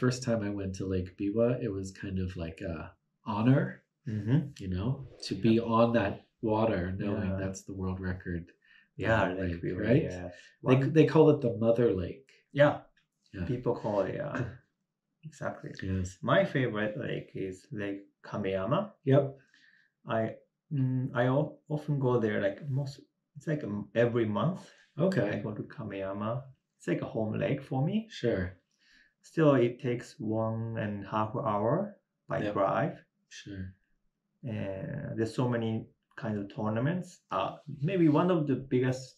first time I went to Lake Biwa, it was kind of like a honor. To be on that water, knowing that's the world record. Yeah, Lake Biwa, right? Yeah. They call it the Mother Lake. Yeah. People call it, exactly. Yes. My favorite lake is Lake Kameyama. Yep. I often go there it's like every month. Okay. I go to Kameyama. It's like a home lake for me. Sure. still it takes 1.5 hour by Yep. drive. Sure. And there's so many kind of tournaments. Maybe one of the biggest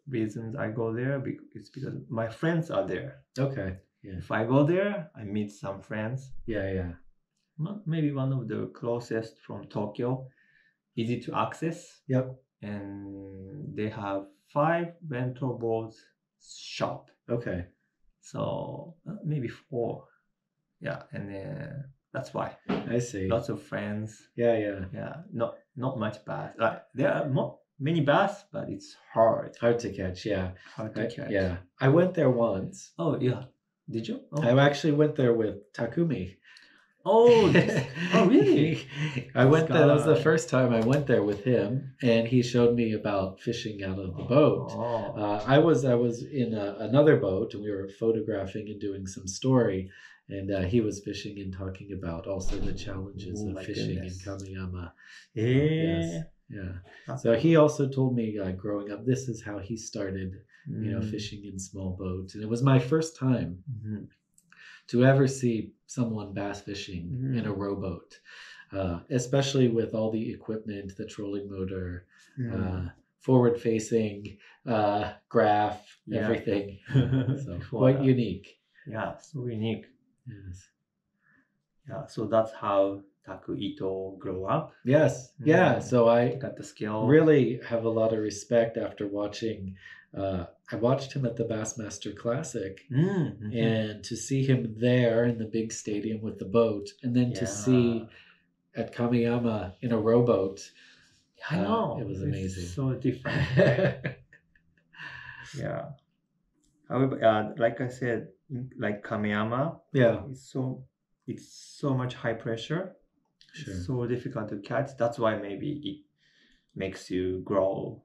reasons I go there is because my friends are there. Okay. Yeah. If I go there, I meet some friends. Yeah. Maybe one of the closest from Tokyo, easy to access. Yep. And they have 5 rental boards shop. Okay. So maybe 4. Yeah, and that's why. I see. Lots of friends. Yeah. Yeah, not much bass. Like there are many bass, but it's hard. Hard to catch. Yeah. Hard to catch. Yeah. I went there once. Oh yeah. Did you? Oh. I actually went there with Takumi. Oh, really? I went there. That was the first time I went there with him, and he showed me about fishing out of the boat. I was in another boat, and we were photographing and doing some story, and he was fishing and talking about also the challenges of fishing in Kamiyama. Yes. Yeah. So he also told me growing up, this is how he started, fishing in small boats, and it was my first time. To ever see someone bass fishing in a rowboat, especially with all the equipment, the trolling motor, forward facing, graph, everything. So quite unique. Yeah, so unique. Yes. Yeah, so that's how Taku Ito grew up. Yes. Yeah. So I got the skill. Really have a lot of respect after watching. I watched him at the Bassmaster Classic, and to see him there in the big stadium with the boat, and then to see at Kamiyama in a rowboat. I know. It was amazing. It's so different. Yeah. However, like I said, like Kamiyama, it's so much high pressure. Sure. It's so difficult to catch. That's why maybe it makes you grow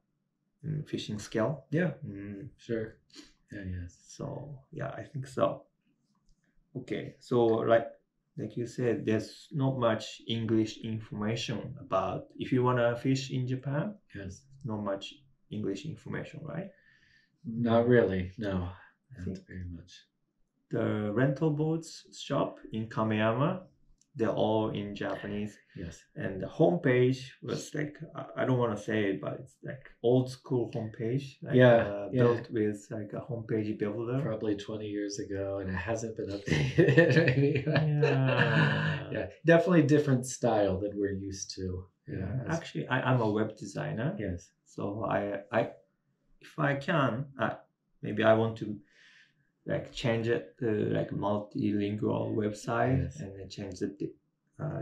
fishing skill. Yeah. Sure. Yeah. Yes. So yeah, I think so. Okay. So like you said, there's not much English information about if you wanna fish in Japan. Yes. Not much English information, right? Not really. No. Not very much. The rental boats shop in Kameyama, they're all in Japanese. Yes. And the homepage was like, I don't want to say it, but it's like old school homepage. Like, built with like a homepage builder. Probably 20 years ago, and it hasn't been updated. Maybe. Yeah. Definitely different style than we're used to. Yeah. Actually, I'm a web designer. Yes. So I if I can, maybe I want to like change it to like multilingual website and then change the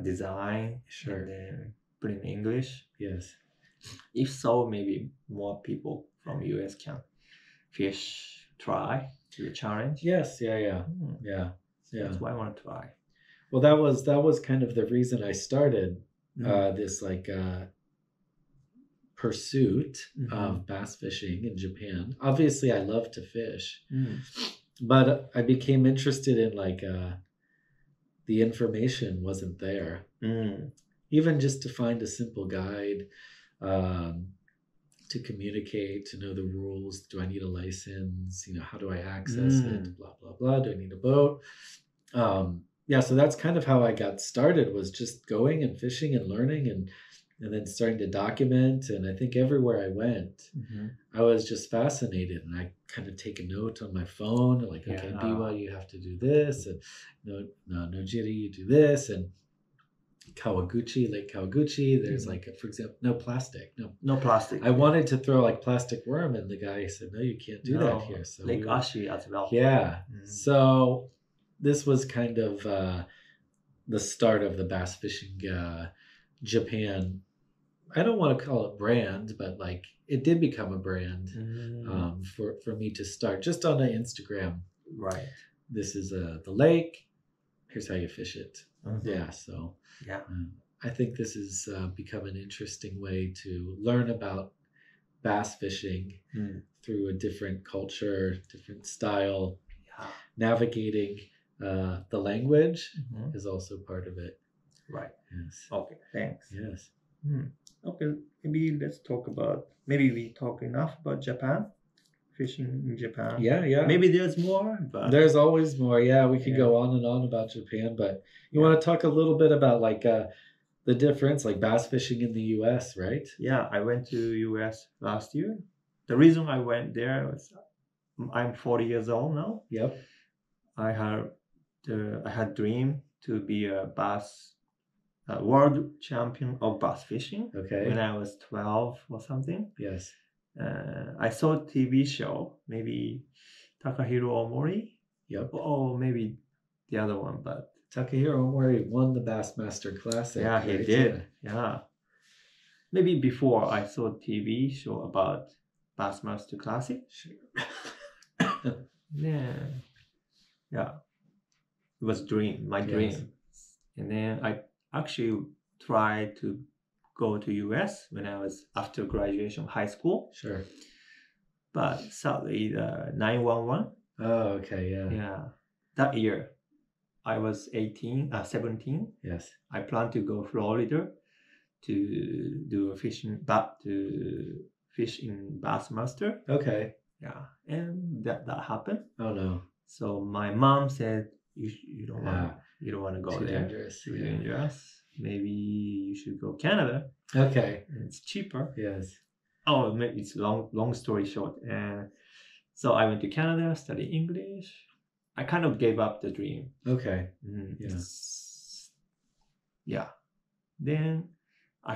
design. Sure. And then put in English. Yes. If so, maybe more people from US can try the challenge. Yes. Yeah. That's why I want to try. Well, that was kind of the reason I started this like pursuit of bass fishing in Japan. Obviously, I love to fish. But I became interested in like the information wasn't there. Even just to find a simple guide, to communicate, to know the rules. Do I need a license? How do I access it? Blah, blah, blah. Do I need a boat? So that's kind of how I got started, was just going and fishing and learning and then starting to document. And I think everywhere I went, I was just fascinated. And I kind of take a note on my phone, like, okay, Biwa, you have to do this. And Nojiri, you do this. And Kawaguchi, Lake Kawaguchi, there's like, for example, no plastic. No plastic. I wanted to throw like plastic worm, and the guy said, no, you can't do that here. So Lake Ashi as well. Yeah. So this was kind of the start of the bass fishing Japan. I don't want to call it brand, but like it did become a brand for me to start just on the Instagram. Right. This is the lake. Here's how you fish it. Yeah. So I think this has become an interesting way to learn about bass fishing through a different culture, different style. Navigating the language is also part of it. Right. Yes. Okay. Thanks. Yes. Okay. Maybe we talk enough about Japan fishing in Japan. Yeah, yeah. Maybe there's more, but There's always more. Yeah, we could Yeah. go on and on about Japan, but you Yeah. want to talk a little bit about like the difference, like bass fishing in the U.S., right? yeah, I went to US last year. The reason I went there was I'm 40 years old now. Yep. I had dream to be a bass world champion of bass fishing Okay. when I was 12 or something. Yes. I saw a TV show, maybe Takahiro Omori, Yep. or maybe the other one, but Takahiro Omori won the Bassmaster Classic. yeah, he right? did. Yeah. Maybe before I saw a TV show about Bassmaster Classic. Yeah. Yeah. It was my dream. Yes. And then I actually tried to go to US when I was after graduation of high school. Sure. But sadly, the 911. Oh, okay. Yeah. Yeah. That year, I was 17. Yes. I planned to go Florida to do a fishing, to fish in Bassmaster. Okay. Yeah. And that happened. Oh no. So my mom said, you don't want to go Too there. dangerous. Too Yeah. dangerous. Maybe you should go Canada. Okay. It's cheaper. Yes. Oh, maybe it's long story short. So I went to Canada, studied English. I kind of gave up the dream. Okay. Yeah. Yeah. Yeah. Then I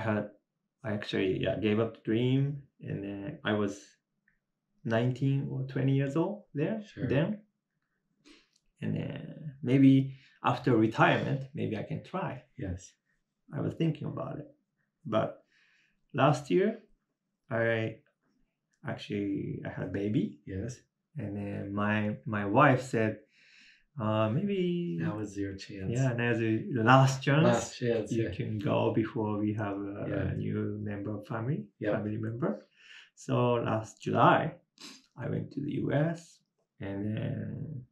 actually gave up the dream, and then I was 19 or 20 years old there. Sure. Then. And then maybe after retirement, maybe I can try. Yes. I was thinking about it. But last year, I had a baby. Yes. And then my wife said, maybe Now is your chance. yeah, now's the last chance. Last chance. You Yeah. can go before we have a new member of family member. So last July, I went to the US, and then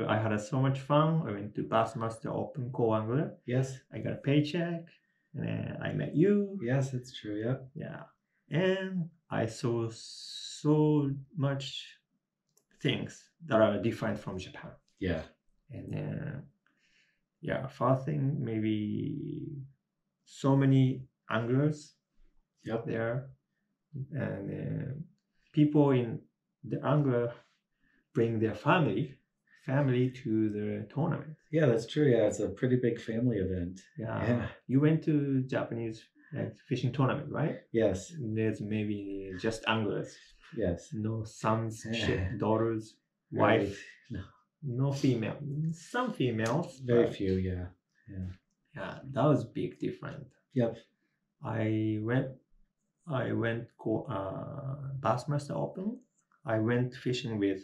I had so much fun. I went to Bassmaster Open Co-Angler. Yes. I got a paycheck, and then I met you. Yes, it's true. Yeah. Yeah, and I saw so much things that are different from Japan. Yeah. And then, first thing, maybe so many anglers there, and people in the angler bring their family to the tournament. Yeah, that's true. Yeah, it's a pretty big family event. Yeah. You went to Japanese fishing tournament, right? Yes. There's maybe just anglers. Yes. No sons, daughters, Right. wife. No female. Some females. Very but few. Yeah. yeah, that was big different. Yep. I went Bassmaster Open. I went fishing with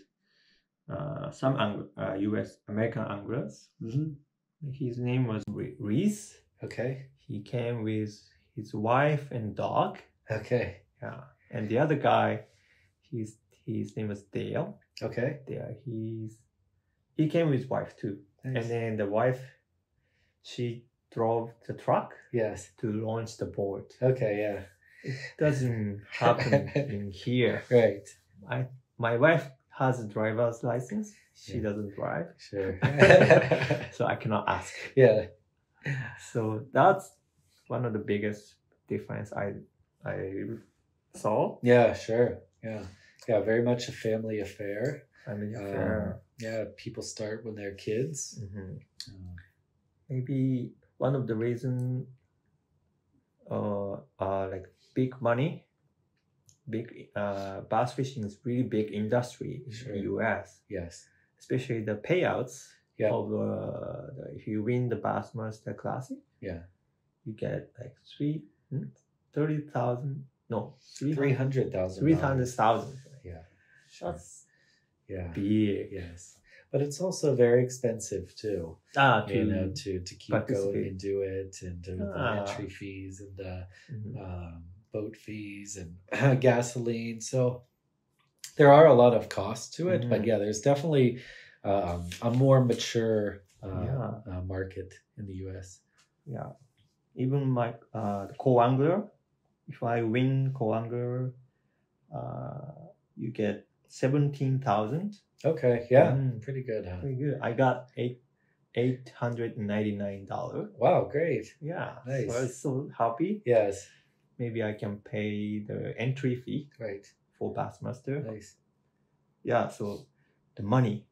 some US American anglers. Mm-hmm. His name was Reese. Okay. He came with his wife and dog. Okay. Yeah, and the other guy, his name was Dale. Okay. Dale. He came with his wife too. Nice. And then the wife, she drove the truck. Yes. To launch the boat. Okay. Yeah. It doesn't happen in here. Right. My wife has a driver's license. She doesn't drive. Sure. So I cannot ask. Yeah. So that's one of the biggest difference I saw. Yeah. Sure. Yeah. Yeah. Very much a family affair. Family affair. Yeah. People start when they're kids. Mm-hmm. Maybe one of the reasons like big money. Big bass fishing is really big industry in the US. Yes. Especially the payouts of if you win the Bassmaster Classic. Yeah. You get like 300,000. No, 300,000. 300,000. Yeah. Sure. That's big. Yes. But it's also very expensive too. To keep going and do it, and the entry fees and boat fees and gasoline. So there are a lot of costs to it, but there's definitely a more mature market in the US. Yeah, even the co-angler, if I win co-angler you get 17,000. Okay, yeah, Mm. pretty good, huh? Pretty good. I got $899. Wow, great. Yeah, Nice. so I was so happy. Yes, Maybe I can pay the entry fee right. for Bassmaster. Nice. Yeah, so the money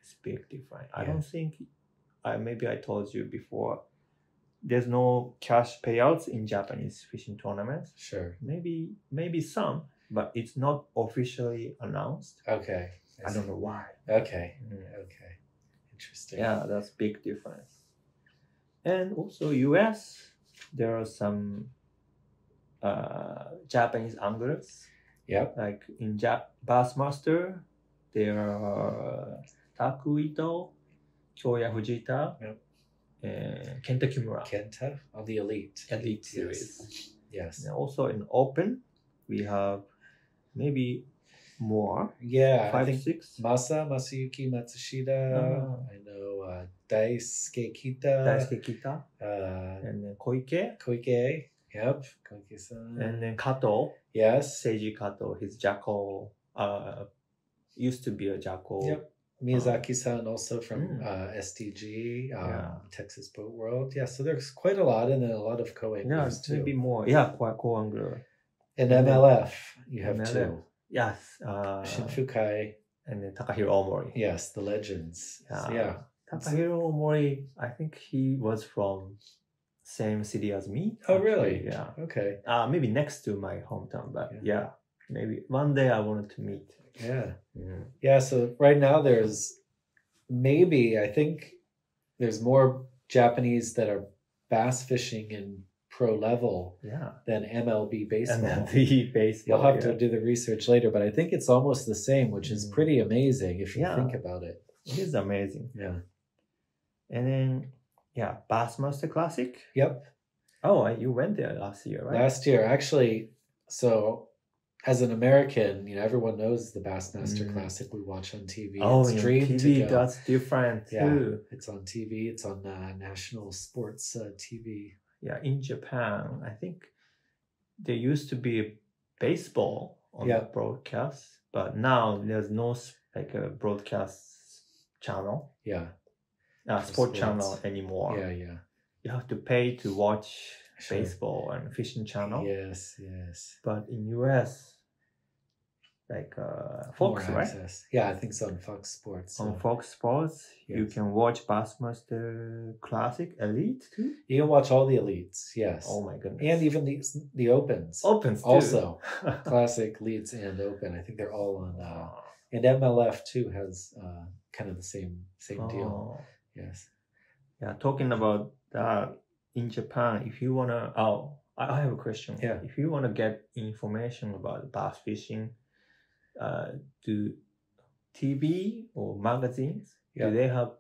is big difference. I Yeah. don't think, maybe I told you before, there's no cash payouts in Japanese fishing tournaments. Sure. Maybe some, but it's not officially announced. Okay. I don't know why. Okay. Mm. Okay. Interesting. Yeah, that's big difference. And also US, there are some Japanese anglers. Yep. Like in Bassmaster, there are Taku Ito, Kyoya Fujita, Yep. and Kenta Kimura. Kenta on the Elite. Elite Yes. series. Yes. And also in Open, we have maybe more. Yeah, I 5, think 6. Masayuki Matsushita. I know Daisuke Kita. Daisuke Kita. Uh, And then Koike. Koike. Yep. Koike-san. And then Kato. Yes. Seiji Kato. His jackal. Used to be a jackal. Yep. Miyazaki-san also from Mm. STG, Yeah. Texas Boat World. Yeah, so there's quite a lot, and then a lot of Yeah, co-anglers too. maybe more. Yeah, co-angler. And MLF, you have MLF. two. Yes. Shinfukai. And then Takahiro Omori. Yes, the legends. So, Yeah. yeah. Takahiro Omori, I think he was from same city as me. Oh, actually, really? Yeah. Okay. Maybe next to my hometown, but Yeah. yeah, maybe one day I wanted to meet. Yeah. Mm. Yeah, so right now there's maybe, I think there's more Japanese that are bass fishing in pro level Yeah. than MLB baseball. And then the baseball. You'll have to do the research later, but I think it's almost the same, which is Mm. pretty amazing if you Yeah. think about it. It is amazing. Yeah. And then, yeah, Bassmaster Classic. Yep. Oh, you went there last year, right? Last year, actually, so as an American, everyone knows the Bassmaster Mm. Classic we watch on TV. Oh, It's yeah, dream TV, to go. that's different Yeah. too. It's on TV. It's on national sports TV. Yeah, in Japan, I think there used to be baseball on Yeah. the broadcast, but now there's no like a broadcast channel, Yeah. sport sports. channel anymore. Yeah. Yeah. You have to pay to watch Sure. baseball and fishing channel. Yes. Yes. But in US, like More Fox, right? access. Yeah, I think so on Fox Sports. On so Fox Sports, you Yes. can watch Bassmaster Classic Elite too. You can watch all the elites. Yes. Oh my goodness! And even the opens. Opens too. Also, classic, leads, and open. I think they're all on. And MLF too has kind of the same deal. Oh. Yes. Yeah, talking about that in Japan, if you wanna, I have a question. Yeah. If you wanna get information about bass fishing, do TV or magazines? Yeah. Do they have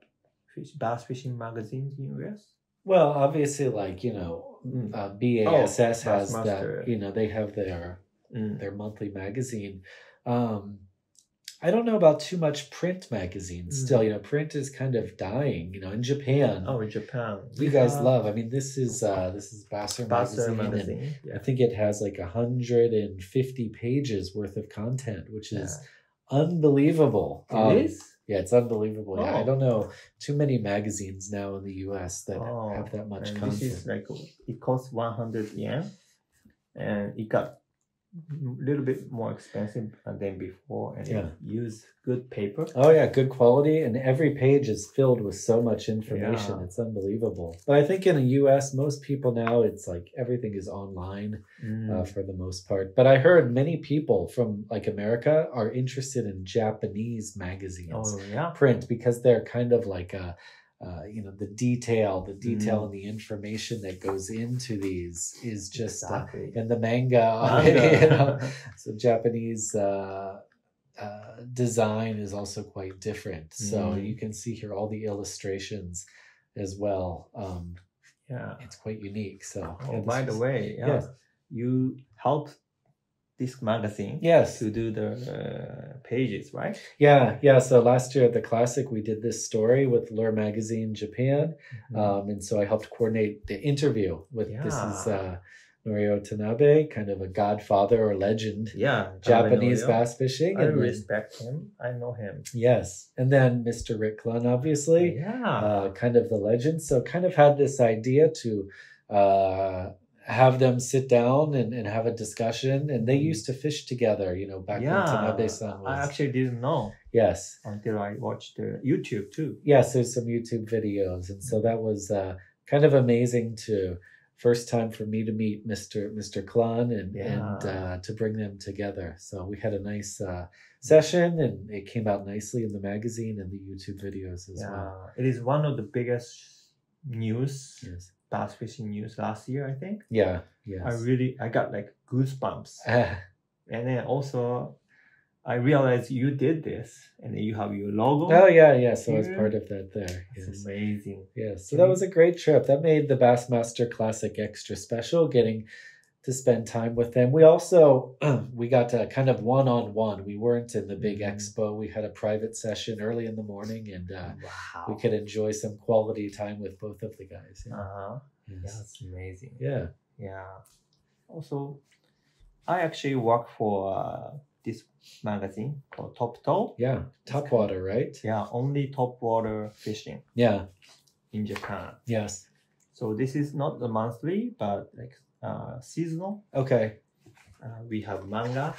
bass fishing magazines in US? Well, obviously, like BASS has Bassmaster. that. They have their Mm. monthly magazine. I don't know about too much print magazines. Still, print is kind of dying. In Japan. Oh, in Japan, You guys love. I mean, this is Basser Basser magazine. magazine. And Yeah. I think it has like 150 pages worth of content, which is unbelievable. It is? Yeah, it's unbelievable. Yeah, I Oh. don't know too many magazines now in the US that have that much and content. this is like, it costs 100 yen, and it got a little bit more expensive than before, and Yeah. it used good paper. Oh yeah, good quality, and every page is filled with so much information. Yeah. It's unbelievable. But I think in the US, most people now, it's like everything is online for the most part. But I heard many people from like America are interested in Japanese magazines, Oh yeah. print, because they're kind of like the detail and the information that goes into these is just Exactly. and the manga. Manga. So Japanese design is also quite different. So you can see here all the illustrations as well. Yeah. It's quite unique. So Oh, by the way, yeah, yes. you helped this magazine Yes. to do the pages, right? Yeah. So last year at the Classic, we did this story with Lure Magazine Japan. Mhm. And so I helped coordinate the interview with this is Norio Tanabe, kind of a godfather or legend, Yeah, Japanese Norio. bass fishing. I And then, respect him. I know him. yes. And then Mr. Rick Clun, obviously, Yeah. kind of the legend. So kind of had this idea to have them sit down and have a discussion. And they used to fish together, back when Tanabe-san was... I actually didn't know. Yes. Until I watched YouTube too. Yes, there's some YouTube videos. And so that was kind of amazing to... First time for me to meet Mr. Klan and to bring them together. So we had a nice session, and it came out nicely in the magazine and the YouTube videos as well. It is one of the biggest news, Yes. bass fishing news last year, I think. Yeah, yes. I got like goosebumps. And then also, I realized you did this, and then you have your logo. Oh, yeah. So I was part of that there. That's yes. amazing. Yes. So that was a great trip. That made the Bassmaster Classic extra special, getting to spend time with them. We also, we got to kind of one-on-one. We weren't in the big expo. We had a private session early in the morning, and we could enjoy some quality time with both of the guys. Yeah. Yes. That's amazing. Yeah. Also, I actually work for this magazine called Top Toe. Yeah, topwater, right? Yeah, only topwater fishing. Yeah. In Japan. Yes. So this is not the monthly, but like seasonal. Okay. We have manga.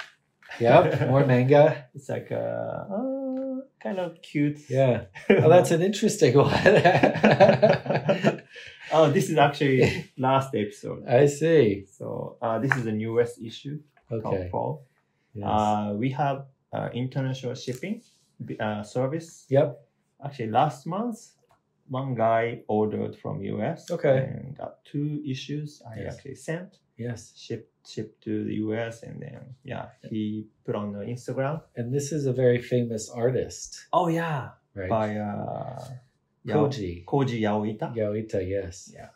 Yep, more manga. It's like kind of cute. Yeah. Oh, that's an interesting one. Oh, this is actually last episode. I see. So this is the newest issue. Okay. Fall. Yes. We have international shipping service. Yep. Actually, last month, one guy ordered from US. Okay. And got 2 issues. I actually sent. Yes. Shipped to the US, and then he put on the Instagram. And this is a very famous artist. Oh yeah. Right. By Koji Yaoita. Yaoita, yes. Yeah.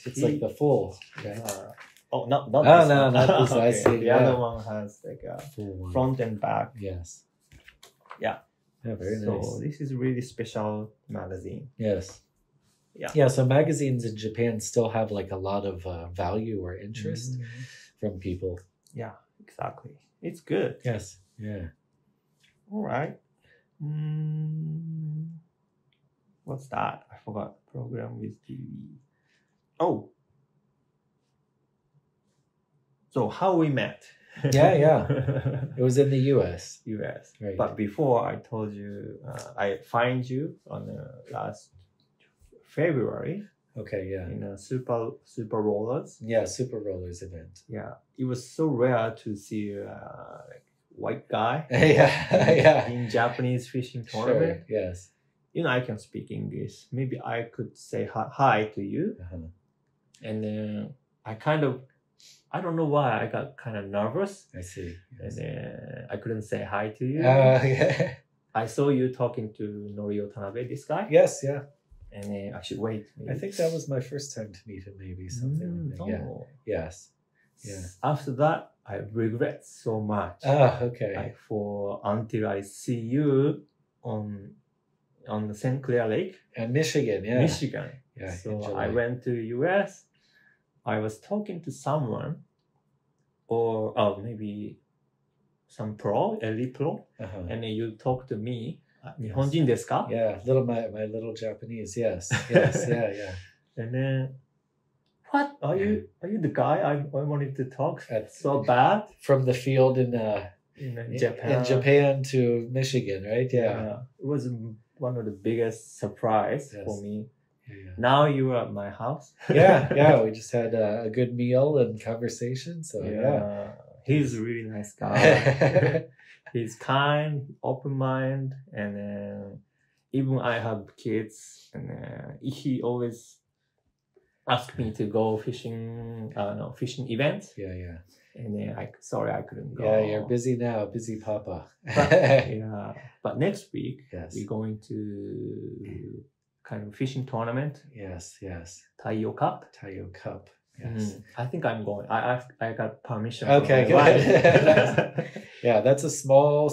It's like the full. Right? Not no, this no, one. not this. I see. The other one has like a full one. front and back. Yes. Yeah. Yeah, very nice. So this is really special magazine. Yes. Yeah. Yeah, so magazines in Japan still have like a lot of value or interest from people. Yeah, exactly. It's good. Yes. Yeah. All right. What's that? I forgot. Program with TV. Oh. So how we met? Yeah. It was in the US. US. Right. But before I told you, I find you on the last February. Okay, yeah. In a Super Rollers. Yeah, Super Rollers event. Yeah. It was so rare to see like white guy. yeah. In Japanese fishing tournament. Sure, yes. I can speak English. Maybe I could say hi to you. And then I don't know why I got kind of nervous. I see. And Yes. then I couldn't say hi to you. Yeah. I saw you talking to Norio Tanabe, this guy. Yes, yeah. And then I should wait. Maybe. I think that was my first time to meet him, maybe something like that. Yeah. Yes. Yeah. After that, I regret so much. Okay. Until I see you on the St. Clair Lake. And Michigan, yeah. Michigan. Yeah. So I went to US. I was talking to someone, or maybe some elite pro, and then you talk to me. 日本人ですか? Yeah, my little Japanese, yes. Yeah. And then, what? Are you the guy I wanted to talk so bad? From the field in Japan. In Japan to Michigan, right? Yeah. It was one of the biggest surprise for me. Yeah. Now you are at my house. yeah. We just had a good meal and conversation. So yeah. He's a really nice guy. He's kind, open mind, and even I have kids, and he always asks me to go fishing events. Yeah. And then I couldn't go. Yeah, you're busy now, busy papa. But next week we're going to kind of fishing tournament. Yes. Taiyo Cup. Yes. I think I'm going. I got permission. Okay, good. Yeah, that's a small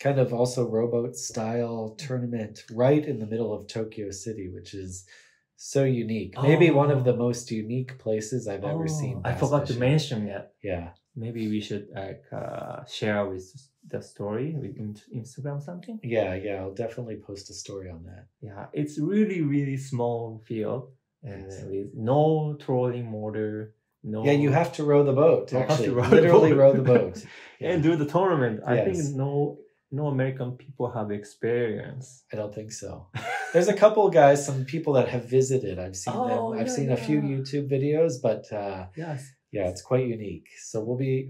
kind of also rowboat style tournament right in the middle of Tokyo City, which is So unique. Maybe one of the most unique places I've ever seen. I bass forgot to fishing. mention yet. Yeah. Maybe we should share with the story with Instagram something. Yeah, I'll definitely post a story on that. Yeah, it's really, really small field and Yes. with no trolling motor. No. Yeah, you have to row the boat. You have Actually, to row literally the boat. row the boat. And do the tournament. I Yes. think no American people have experience. I don't think so. There's a couple guys, some people that have visited. I've seen them. I've seen a few YouTube videos, but yes. Yeah, it's quite unique. So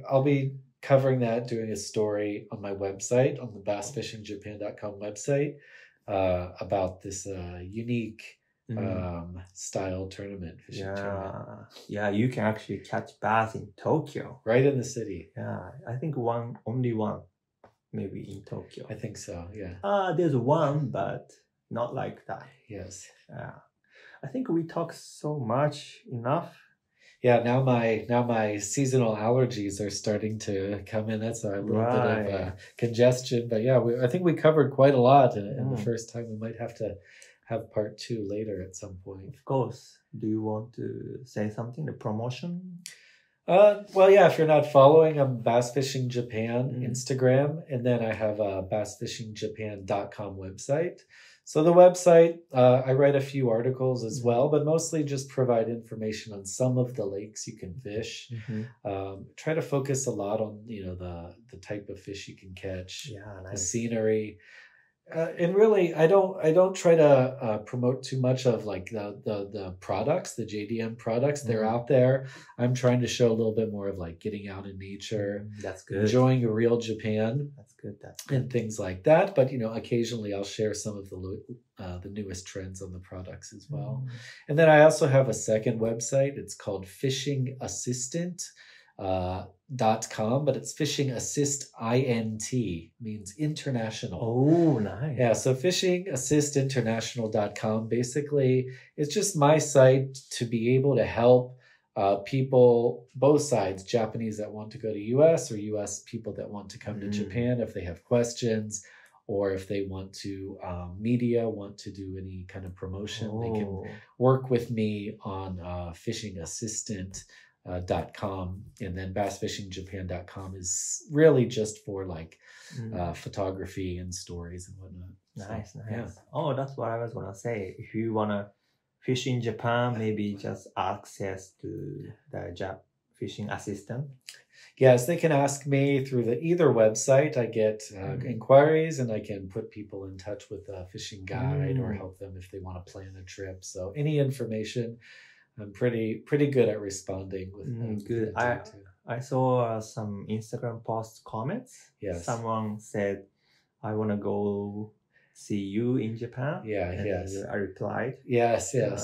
I'll be covering that, doing a story on my website, on the bassfishingjapan.com website, about this unique style tournament, fishing tournament. Yeah, you can actually catch bass in Tokyo. Right in the city. Yeah, I think only one, maybe in Tokyo. I think so, yeah. There's one, but not like that. Yes. I think we talked so much enough. Yeah, now my seasonal allergies are starting to come in. That's a little bit of congestion. But yeah, I think we covered quite a lot in the first time. We might have to have part 2 later at some point. Of course. Do you want to say something? The promotion? Well, yeah, if you're not following, I'm Bass Fishing Japan Instagram, and then I have a bassfishingjapan.com website. So the website, I write a few articles as well, but mostly just provide information on some of the lakes you can fish. Try to focus a lot on the type of fish you can catch, the scenery. And really, I don't try to promote too much of like the products, the JDM products. They're out there. I'm trying to show a little bit more of like getting out in nature. That's good. Enjoying a real Japan. That's good. And things like that. But occasionally I'll share some of the newest trends on the products as well. And then I also have a second website. It's called Fishing Assistant. .com, but it's Fishing Assist INT, means international. Oh, nice. Yeah, so fishingassistinternational.com basically it's just my site to be able to help people, both sides, Japanese that want to go to US or US people that want to come to Japan if they have questions, or if they want to media want to do any kind of promotion, they can work with me on Fishing Assistant. .com, and then bassfishingjapan.com is really just for like photography and stories and whatnot. Nice. Yeah. Oh, that's what I was gonna say. If you wanna fish in Japan, maybe just access to the fishing assistant. Yes, they can ask me through either website. I get inquiries, and I can put people in touch with a fishing guide or help them if they want to plan a trip. So any information. I'm pretty good at responding with good. I saw some Instagram post comments. Yes. Someone said, "I want to go see you in Japan." Yes. I replied. Yes. I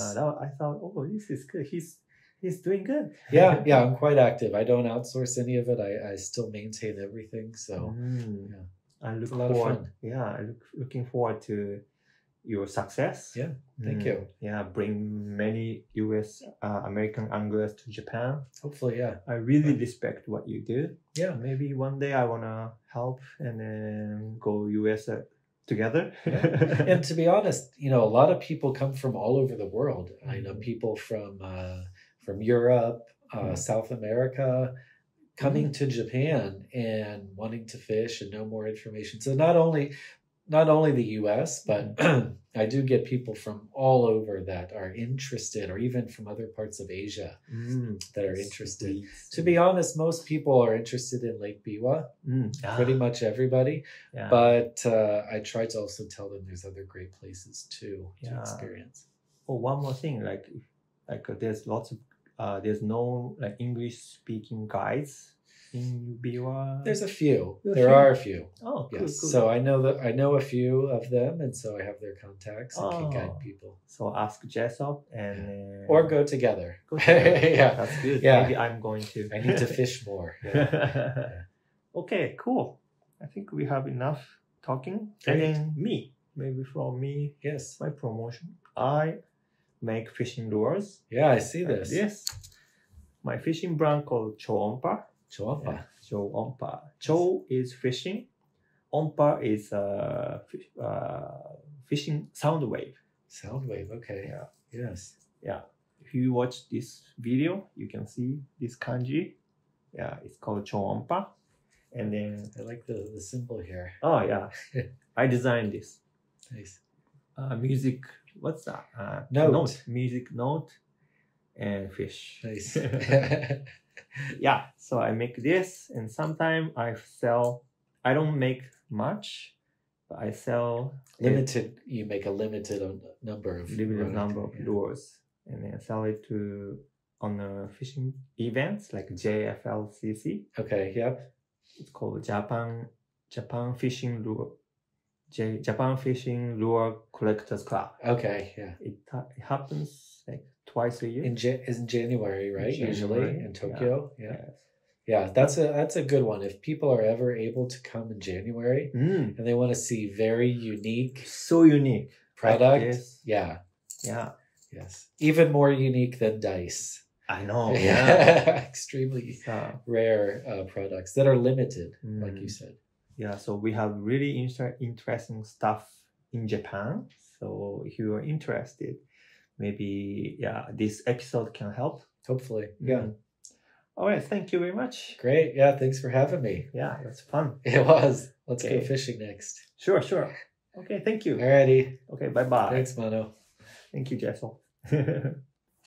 thought, oh, this is good. He's doing good. Yeah. I'm quite active. I don't outsource any of it. I still maintain everything. So I look forward. Yeah, looking forward to your success. Yeah, thank you. Yeah, bring many US American anglers to Japan. Hopefully, yeah. I really respect what you do. Yeah, maybe one day I want to help and then go US together. And to be honest, a lot of people come from all over the world. I know people from Europe, South America, coming to Japan and wanting to fish and know more information. So not only the US, but I do get people from all over that are interested, or even from other parts of Asia that are interested. Sweet. To be honest, most people are interested in Lake Biwa, pretty much everybody. Yeah. But I try to also tell them there's other great places too to experience. Oh, one more thing, like there's lots of there's no like English speaking guides in Biwa? There's a few. There are a few. Oh, cool, yes. Cool. So I know a few of them, and so I have their contacts and can guide people. So ask Jessop and or go together. Yeah, that's good. Yeah. Maybe I'm going to. I need to fish more. Okay, cool. I think we have enough talking. Great. And then maybe from me. Yes. My promotion. I make fishing lures. Yeah, I see this. Yes. My fishing brand called Chowonpa. Chowonpa. Yeah, Chowonpa. Chow is fishing. Onpa is fishing sound wave. Sound wave. Okay. Yeah. Yes. Yeah. If you watch this video, you can see this kanji. Yeah, it's called Chowonpa. And then, I like the symbol here. oh yeah, I designed this. Nice. Music, what's that? Note. Music note and fish. Nice. Yeah, so I make this, and sometimes I sell. I don't make much, but I sell Limited. You make a limited number of yeah. lures, and then sell it to on fishing events like JFLCC. Okay. Yep. It's called Japan Fishing Lure. Japan Fishing Lure Collectors Club. Okay. Yeah. It happens like twice a year. In January, right? January, Usually in Tokyo. Yeah. Yes. Yeah, that's a good one. If people are ever able to come in January and they want to see very unique, so unique product, like yeah, yes, even more unique than dice. I know, extremely rare products that are limited, like you said. Yeah, so we have really interesting stuff in Japan. So if you are interested, maybe this episode can help. Hopefully, yeah. All right, thank you very much. Great, yeah, thanks for having me. Yeah, it was fun. It was. Let's go fishing next. Sure. Okay, thank you. Alrighty. Okay, bye-bye. Thanks, Mano. Thank you, Jessop.